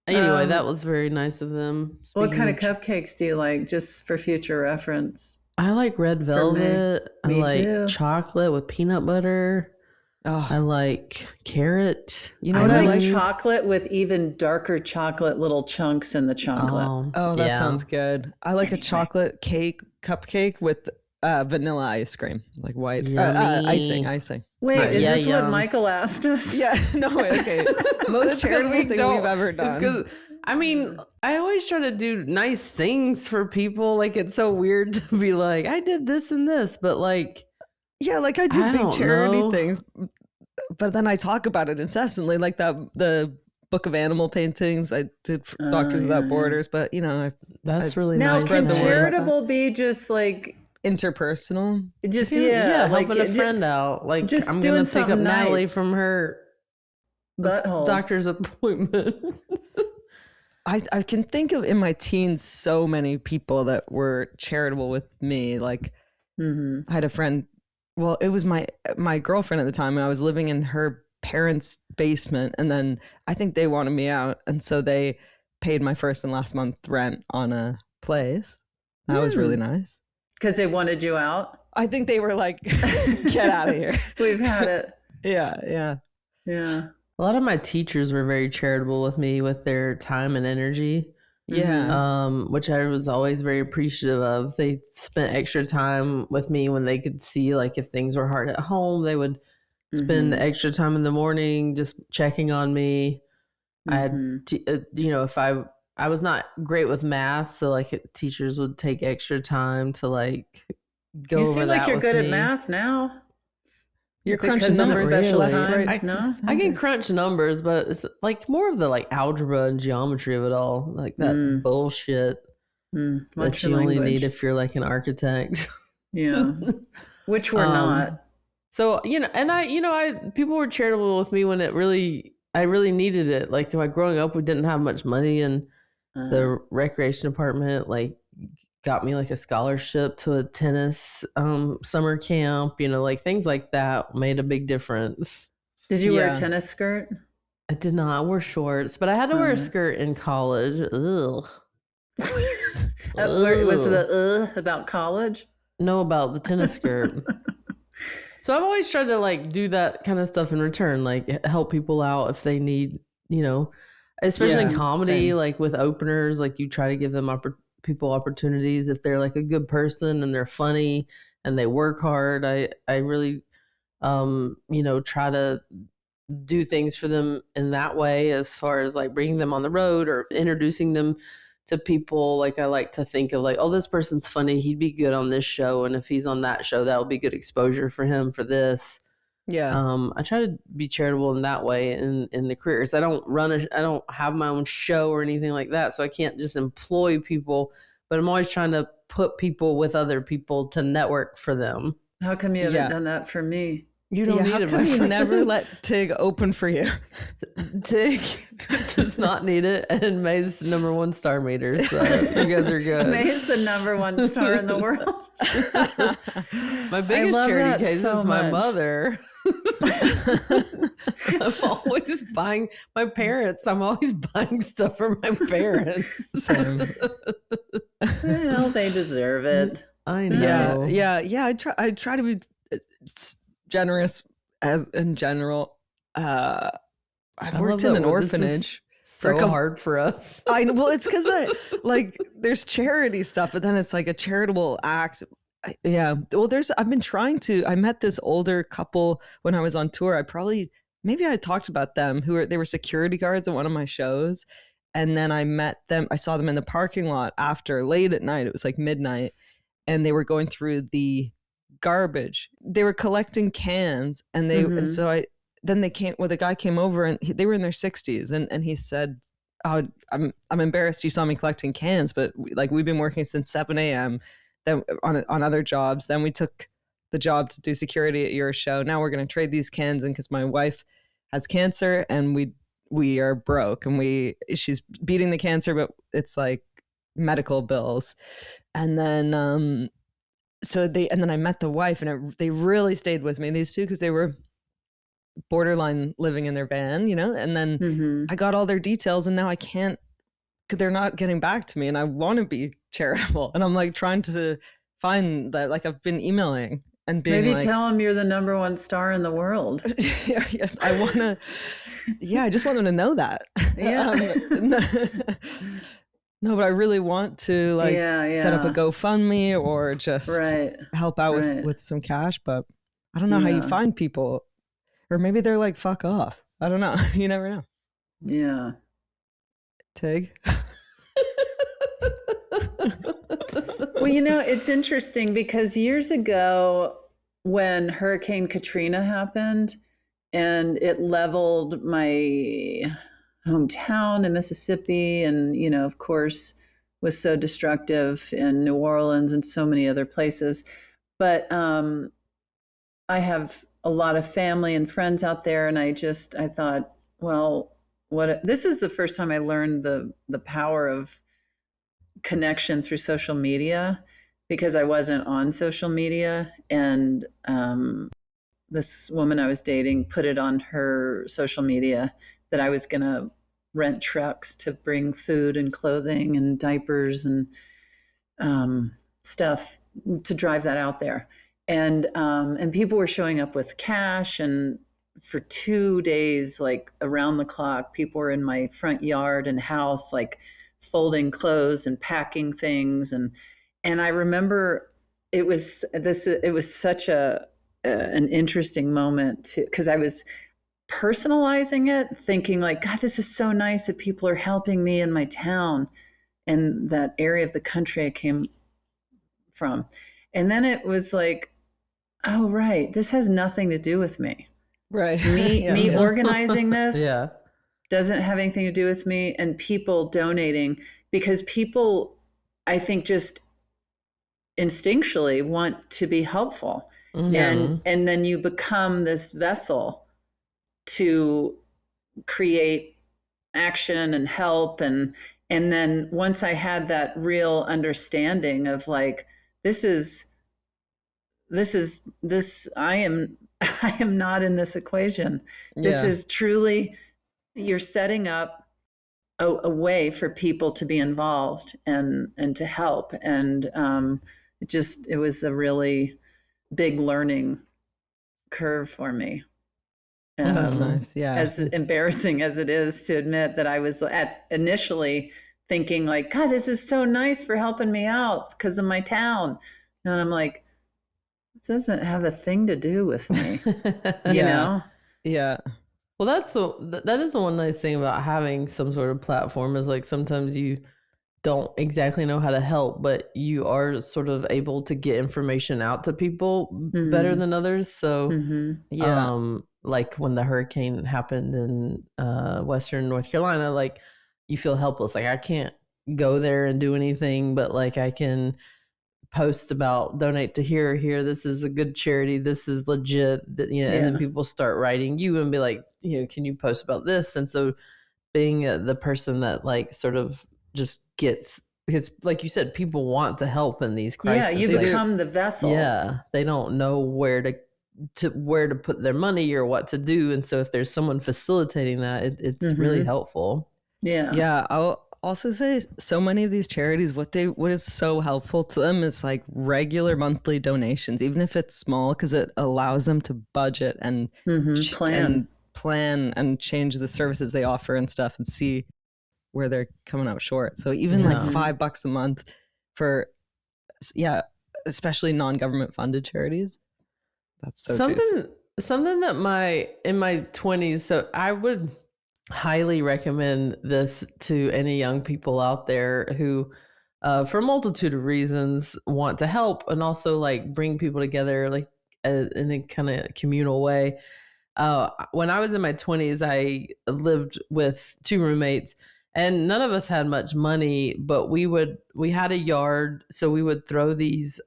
Anyway, that was very nice of them. What Speaking kind of cupcakes do you like, just for future reference? I like red velvet. Me I like too. chocolate with peanut butter. Oh, I like carrot. you know I what I like like? chocolate with even darker chocolate little chunks in the chocolate. Oh, that yeah. sounds good. I like a chocolate cupcake with vanilla ice cream, like white Yummy. icing. Wait, Right, is yeah, this what yums. Michael asked us? Yeah, no, okay. Most charitable thing we've ever It's done. 'cause- I mean, I always try to do nice things for people. Like, it's so weird to be like, I did this and this, but like, Yeah, like I do I big don't charity know. things, but then I talk about it incessantly, like the book of animal paintings I did for Doctors Without Borders. But that's really Now, nice. spread can the word about charitable be just like, interpersonal. just, yeah, like helping a friend out. Like, just I'm doing gonna pick up something Natalie nice. from her butthole. doctor's appointment. I can think of in my teens so many people that were charitable with me. Like Mhm. I had a friend. Well, it was my girlfriend at the time, and I was living in her parents' basement, and then I think they wanted me out, and so they paid my first and last month rent on a place. That was really nice. Because they wanted you out. I think they were like, "Get out of here." We've had it. Yeah. Yeah. A lot of my teachers were very charitable with me with their time and energy. Yeah. Which I was always very appreciative of. They spent extra time with me when they could see, like, if things were hard at home, they would spend extra time in the morning just checking on me. I had, if I was not great with math, so like teachers would take extra time to like go You over seem that like you're with good me. at math now. You're Is it crunching 'cause of the numbers special left, time? right, No? I can crunch numbers, but it's like more of the like algebra and geometry of it all, like that bullshit that What's you your only language? need if you're like an architect. Yeah. Which we're not. So, people were charitable with me when I really needed it. Like growing up, we didn't have much money, and the recreation department like got me like a scholarship to a tennis summer camp, like things like that made a big difference. Did you wear a tennis skirt? I did not wear shorts, but I had to wear a skirt in college. Ugh. Was the about college? No, about the tennis skirt. So I've always tried to like do that kind of stuff in return, like help people out if they need, especially in comedy, same. like with openers, like you try to give them people opportunities if they're like a good person and they're funny and they work hard. I really, try to do things for them in that way, as far as like bringing them on the road or introducing them to people. Like I like to think of like, oh, this person's funny, he'd be good on this show, and if he's on that show, that would be good exposure for him for this. I try to be charitable in that way in the careers. I don't have my own show or anything like that, so I can't just employ people, but I'm always trying to put people with other people to network for them. How come you haven't done that for me? You don't need how it. come you never let Tig open for you? Tig does not need it, and May's #1 Starmeter, so you guys are good. May's the #1 star in the world. My biggest charity case so is my much. mother. I'm always buying my parents. I'm always buying stuff for my parents. Same. Well, they deserve it. I know. Yeah. I try to be generous as in general. I've worked in an orphanage. So hard for us. I know. Well, it's because like there's charity stuff, but then it's like a charitable act. Yeah. Well, I've been trying to. I met this older couple when I was on tour. Maybe I talked about them. They were security guards at one of my shows, and then I met them. I saw them in the parking lot after late at night. It was like midnight, and they were going through the garbage. They were collecting cans, and the guy came over, and they were in their 60s, and he said, "Oh, I'm embarrassed you saw me collecting cans, but we've been working since 7 a.m. then on other jobs. Then we took the job to do security at your show. Now we're going to trade these cans in because my wife has cancer, and we are broke, and she's beating the cancer, but it's like medical bills." And then and then I met the wife, and they really stayed with me, these two, because they were borderline living in their van, and then I got all their details, and now I can't, because they're not getting back to me, and I want to be charitable, and I'm like trying to find that, like I've been emailing and being maybe tell them you're the #1 star in the world. Yes, I want to. Yeah, I just want them to know that. Yeah. No, but I really want to set up a GoFundMe or just help out with some cash. But I don't know how you find people, or maybe they're like, fuck off. I don't know. You never know. Yeah. Tig. Well, it's interesting because years ago when Hurricane Katrina happened and it leveled my hometown in Mississippi, and of course was so destructive in New Orleans and so many other places, but I have a lot of family and friends out there, and I thought, well, this is the first time I learned the power of connection through social media, because I wasn't on social media, and this woman I was dating put it on her social media that I was going to rent trucks to bring food and clothing and diapers and stuff to drive that out there. And people were showing up with cash, and for 2 days, like around the clock, people were in my front yard and house, like folding clothes and packing things. And I remember it was such an interesting moment because I was personalizing it, thinking like, God, this is so nice that people are helping me in my town and that area of the country I came from. And then it was like, oh, right, this has nothing to do with me. Right. Me organizing this Yeah. doesn't have anything to do with me, and people donating, because people, I think, just instinctually want to be helpful. And then you become this vessel to create action and help. And then once I had that real understanding of like, this, I am not in this equation. This is truly, you're setting up a way for people to be involved and to help. And it was a really big learning curve for me. And, that's nice. Yeah. As embarrassing as it is to admit that I was initially thinking like, God, this is so nice for helping me out because of my town. And I'm like, it doesn't have a thing to do with me, you know? Yeah. Well, that is the one nice thing about having some sort of platform is like sometimes you don't exactly know how to help, but you are sort of able to get information out to people better than others. So, like when the hurricane happened in Western North Carolina, like you feel helpless. Like I can't go there and do anything, but like I can post about donate to here. This is a good charity. This is legit. And then people start writing you and be like, can you post about this? And so being the person that like sort of just gets, because like you said, people want to help in these crises. Yeah, you become the vessel. Yeah, they don't know where to put their money or what to do, and so if there's someone facilitating that, it's really helpful. Yeah. I'll also say so many of these charities, what is so helpful to them is like regular monthly donations, even if it's small, because it allows them to budget and plan and change the services they offer and stuff and see where they're coming out short. So even like $5 a month for, especially non-government funded charities. That's so something that in my 20s. So I would highly recommend this to any young people out there who, for a multitude of reasons, want to help and also like bring people together like in a kind of communal way. When I was in my 20s, I lived with 2 roommates. And none of us had much money, but we had a yard. So we would throw these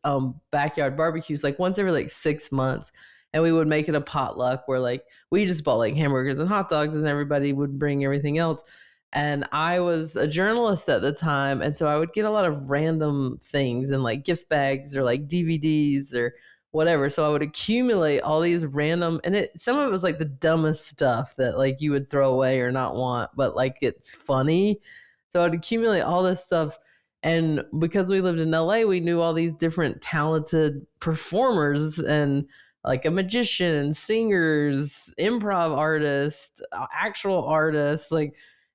backyard barbecues like once every like 6 months. And we would make it a potluck where like we just bought like hamburgers and hot dogs and everybody would bring everything else. And I was a journalist at the time. And so I would get a lot of random things and like gift bags or like DVDs or whatever. So I would accumulate all these random, and some of it was like the dumbest stuff that like you would throw away or not want, but like it's funny. So I'd accumulate all this stuff. And because we lived in LA, we knew all these different talented performers and like a magician, singers, improv artists, actual artists, like,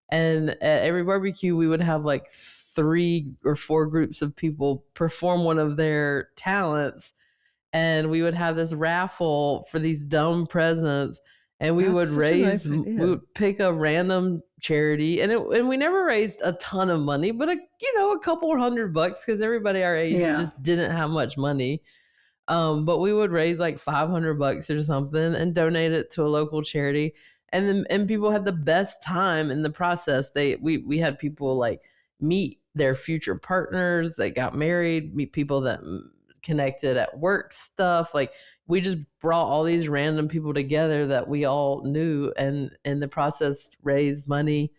and at every barbecue we would have like 3 or 4 groups of people perform one of their talents. And we would have this raffle for these dumb presents, and we would raise, we would pick a random charity, and we never raised a ton of money, but a couple $100 because everybody our age just didn't have much money. But we would raise like $500 or something and donate it to a local charity, and people had the best time in the process. We had people like meet their future partners that got married, meet people that connected at work stuff. Like we just brought all these random people together that we all knew, and in the process raised money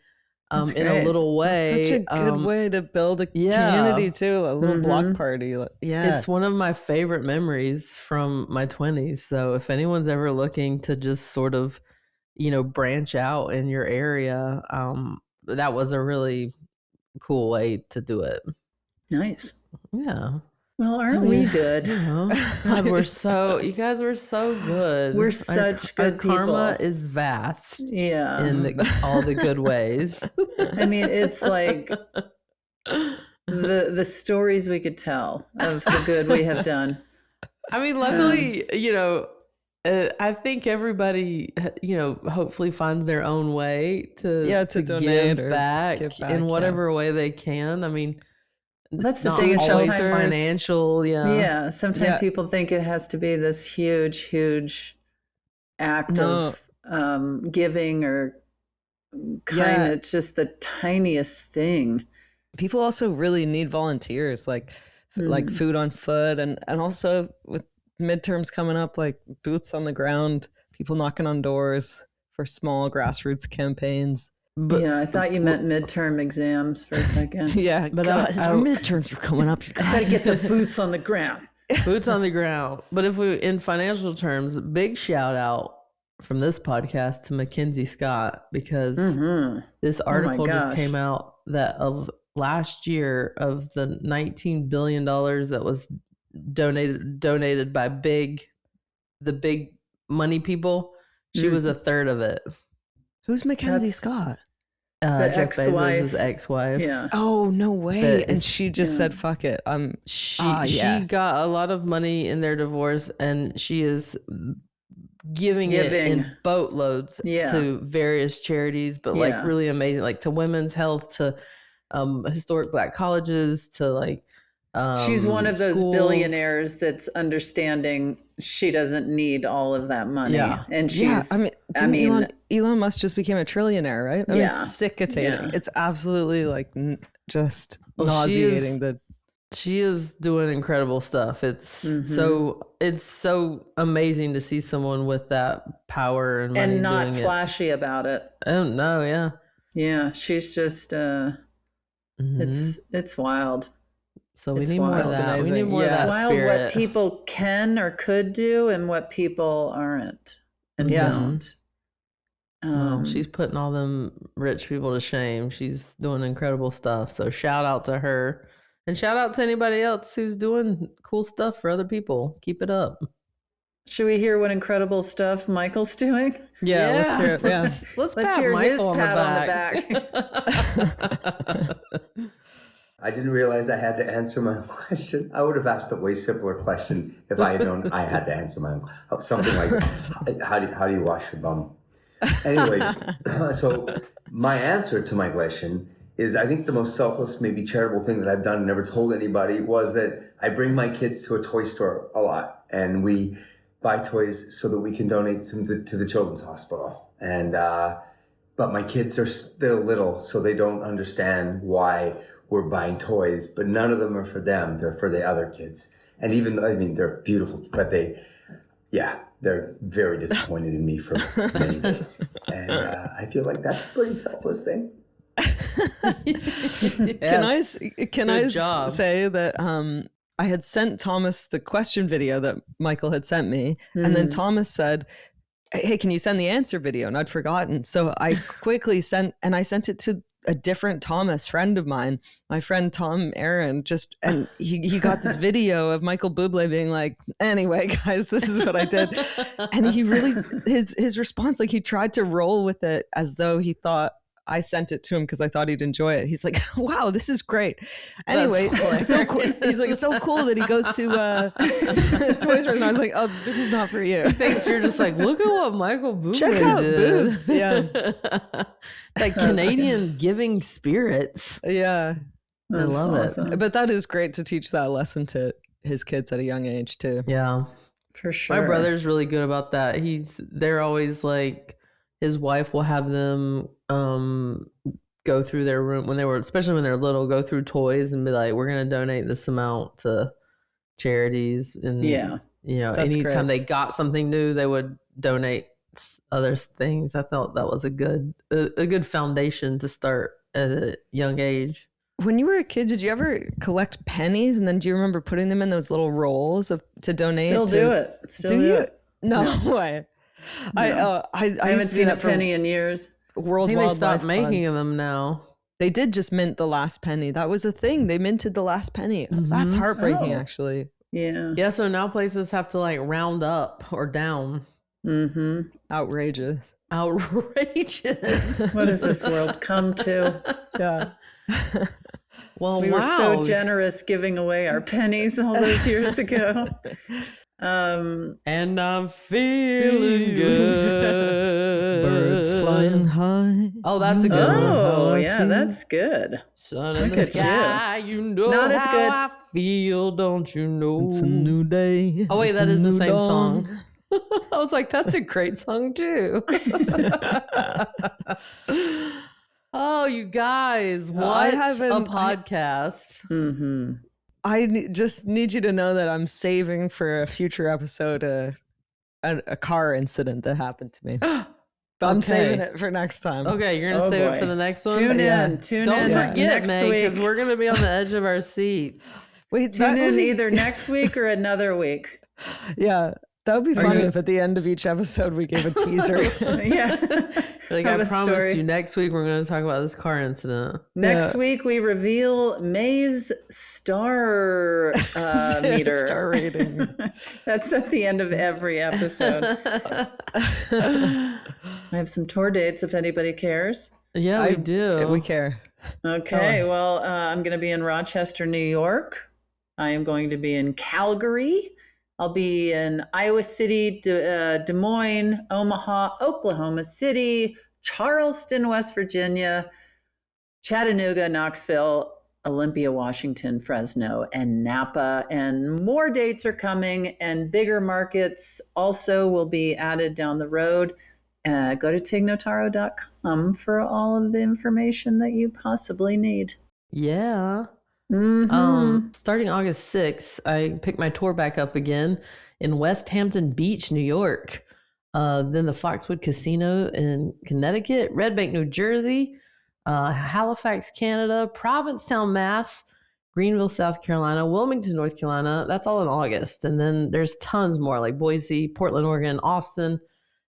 in a little way. That's such a good way to build a community too, a little block party. It's one of my favorite memories from my 20s. So if anyone's ever looking to just sort of branch out in your area, that was a really cool way to do it. Nice. Yeah. Well, aren't we good? God, you guys were so good. We're such good people. Karma is vast. Yeah. In all the good ways. I mean, it's like the stories we could tell of the good we have done. I mean, luckily, I think everybody, hopefully finds their own way to donate give back in whatever way they can. I mean, That's the not thing. always Sometimes financial. Yeah. Sometimes people think it has to be this huge act of giving or kind of. It's just the tiniest thing. People also really need volunteers, like food on foot, and also with midterms coming up, like boots on the ground, people knocking on doors for small grassroots campaigns. But, I thought you meant midterm exams for a second. Yeah, but our midterms are coming up. You gotta get the boots on the ground. Boots on the ground. But if we, in financial terms, big shout out from this podcast to Mackenzie Scott, because this article just came out that of last year, of the $19 billion that was donated by the big money people, she was a third of it. Who's Mackenzie Scott? Jeff Bezos' ex-wife. Yeah. Oh, no way. And she just said, fuck it. She got a lot of money in their divorce, and she is giving it in boatloads to various charities, but like really amazing, like to women's health, to historic Black colleges, to like she's one of those schools. Billionaires that's understanding she doesn't need all of that money. Yeah. And she's, Elon Musk just became a trillionaire, right? I mean, it's sickening. Yeah. It's absolutely like just nauseating. She is doing incredible stuff. It's so amazing to see someone with that power and money and not doing flashy about it. Oh no, yeah. Yeah, she's just it's wild. So we need more of that. We need more of that It's wild spirit. what people can or could do and what people aren't and don't. Well, she's putting all them rich people to shame. She's doing incredible stuff. So shout out to her. And shout out to anybody else who's doing cool stuff for other people. Keep it up. Should we hear what incredible stuff Michael's doing? Yeah. Let's hear it. Yeah. Let's hear Michael his pat on the back. I didn't realize I had to answer my own question. I would have asked a way simpler question if I had known I had to answer my own. Something like, how do you wash your bum? Anyway, so my answer to my question is, I think the most selfless, maybe charitable thing that I've done and never told anybody was that I bring my kids to a toy store a lot, and we buy toys so that we can donate them to the children's hospital. And but my kids are still little, so they don't understand why we're buying toys, but none of them are for them. They're for the other kids. And even though, I mean, they're beautiful, but they're very disappointed in me for many days. And I feel like that's a pretty selfless thing. Can I say that I had sent Thomas the question video that Michael had sent me, and then Thomas said, hey, can you send the answer video? And I'd forgotten. So I quickly sent it to a different Thomas, friend of mine, my friend Tom Aaron, and he got this video of Michael Bublé being like, anyway, guys, this is what I did. And he really, his response, like he tried to roll with it as though he thought I sent it to him because I thought he'd enjoy it. He's like, wow, this is great. Anyway, so cool. He's like, it's so cool that he goes to Toys R Us. And I was like, oh, this is not for you. Thanks. You're just like, look at what Michael Bublé Check out did. boobs. Yeah. Like Canadian giving spirits. Yeah. I love it. But that is great to teach that lesson to his kids at a young age too. Yeah. For sure. My brother's really good about that. They're always like, his wife will have them go through their room especially when they're little, go through toys and be like, we're going to donate this amount to charities. And anytime they got something new, they would donate other things. I thought that was a good foundation to start at a young age. When you were a kid, did you ever collect pennies? And then do you remember putting them in those little rolls to donate? Still do it. No way. No. I haven't seen a penny in years. World I think Wildlife they stopped Fund. making them now. They did just mint the last penny. That was a thing. They minted the last penny. That's heartbreaking, actually. Yeah. Yeah. So now places have to like round up or down. Outrageous. What does this world come to? Yeah. Well, we were so generous giving away our pennies all those years ago. And I'm feeling good. Birds flying high. Oh, that's a good one. Oh, yeah, that's good. Sun in Look the at sky, you know Not as how good. I feel, don't you know? It's a new day. Oh, wait, It's that a is the new same dawn. song. I was like, that's a great song, too. Oh, you guys, what a podcast. Mm-hmm. Just need you to know that I'm saving for a future episode a car incident that happened to me. But I'm saving it for next time. Okay, you're going to save it for the next one? Tune Yeah. in. Don't forget, next May, because week. we're going to be on the edge of our seats. Wait, Tune in either next week or another week. Yeah, that would be funny you- if at the end of each episode we gave a teaser. Yeah. Like, Have I a promise story. you, next week we're going to talk about this car incident. Next week we reveal May's star meter. Star rating. That's at the end of every episode. I have some tour dates if anybody cares. Yeah, we do. We care. Okay, well, I'm going to be in Rochester, New York. I am going to be in Calgary. I'll be in Iowa City, Des Moines, Omaha, Oklahoma City, Charleston, West Virginia, Chattanooga, Knoxville, Olympia, Washington, Fresno, and Napa. And more dates are coming, and bigger markets also will be added down the road. Go to tignotaro.com for all of the information that you possibly need. Yeah. Starting August 6th, I picked my tour back up again in West Hampton Beach, New York. Then the Foxwood Casino in Connecticut, Red Bank, New Jersey, Halifax, Canada, Provincetown, Mass, Greenville, South Carolina, Wilmington, North Carolina. That's all in August. And then there's tons more like Boise, Portland, Oregon, Austin,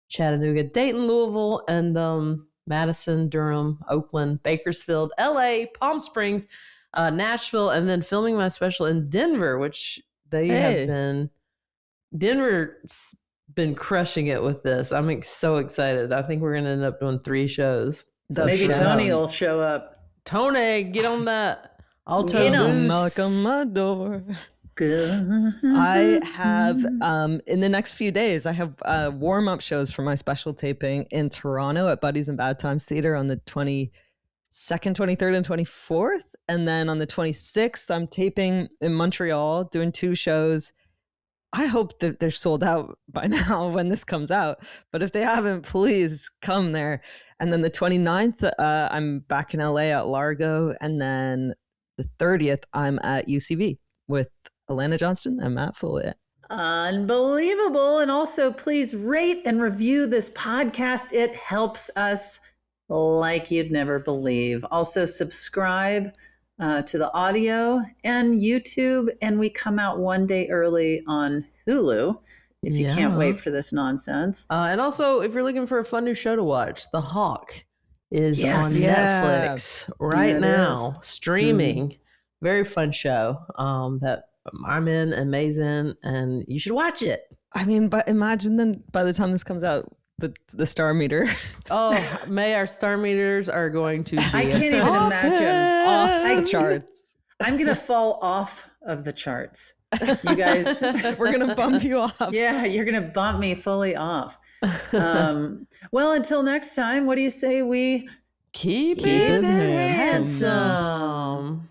Chattanooga, Dayton, Louisville, and Madison, Durham, Oakland, Bakersfield, LA, Palm Springs, Nashville, and then filming my special in Denver, which they have been. Denver's been crushing it with this. I'm so excited. I think we're going to end up doing 3 shows. Maybe Tony will show up. Tony, get on that. I'll tell Knock on my door. I have in the next few days I have warm-up shows for my special taping in Toronto at Buddies and Bad Times Theater on the 22nd, 23rd, and 24th. And then on the 26th, I'm taping in Montreal, doing 2 shows. I hope that they're sold out by now when this comes out. But if they haven't, please come there. And then the 29th, I'm back in LA at Largo. And then the 30th, I'm at UCB with Alana Johnston and Matt Folliett. Unbelievable. And also, please rate and review this podcast. It helps us like you'd never believe. Also, subscribe to the audio and YouTube. And we come out one day early on Hulu if you can't wait for this nonsense. And also, if you're looking for a fun new show to watch, The Hawk is on Netflix right now, streaming. Very fun show that I'm in and May's in, and you should watch it. I mean, but imagine then by the time this comes out, the star meter. Oh, May, our star meters are going to be I can't even imagine. Off the charts. I'm going to fall off of the charts. You guys. We're going to bump you off. Yeah, you're going to bump me fully off. Well, until next time, what do you say we keep it handsome?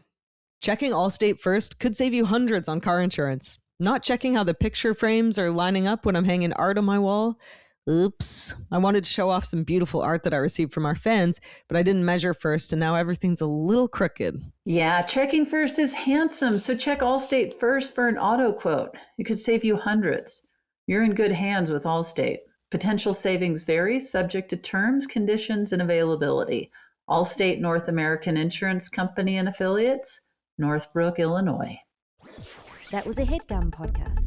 Checking Allstate first could save you hundreds on car insurance. Not checking how the picture frames are lining up when I'm hanging art on my wall? Oops. I wanted to show off some beautiful art that I received from our fans, but I didn't measure first, and now everything's a little crooked. Yeah, checking first is handsome, so check Allstate first for an auto quote. It could save you hundreds. You're in good hands with Allstate. Potential savings vary, subject to terms, conditions, and availability. Allstate North American Insurance Company and Affiliates, Northbrook, Illinois. That was a HeadGum podcast.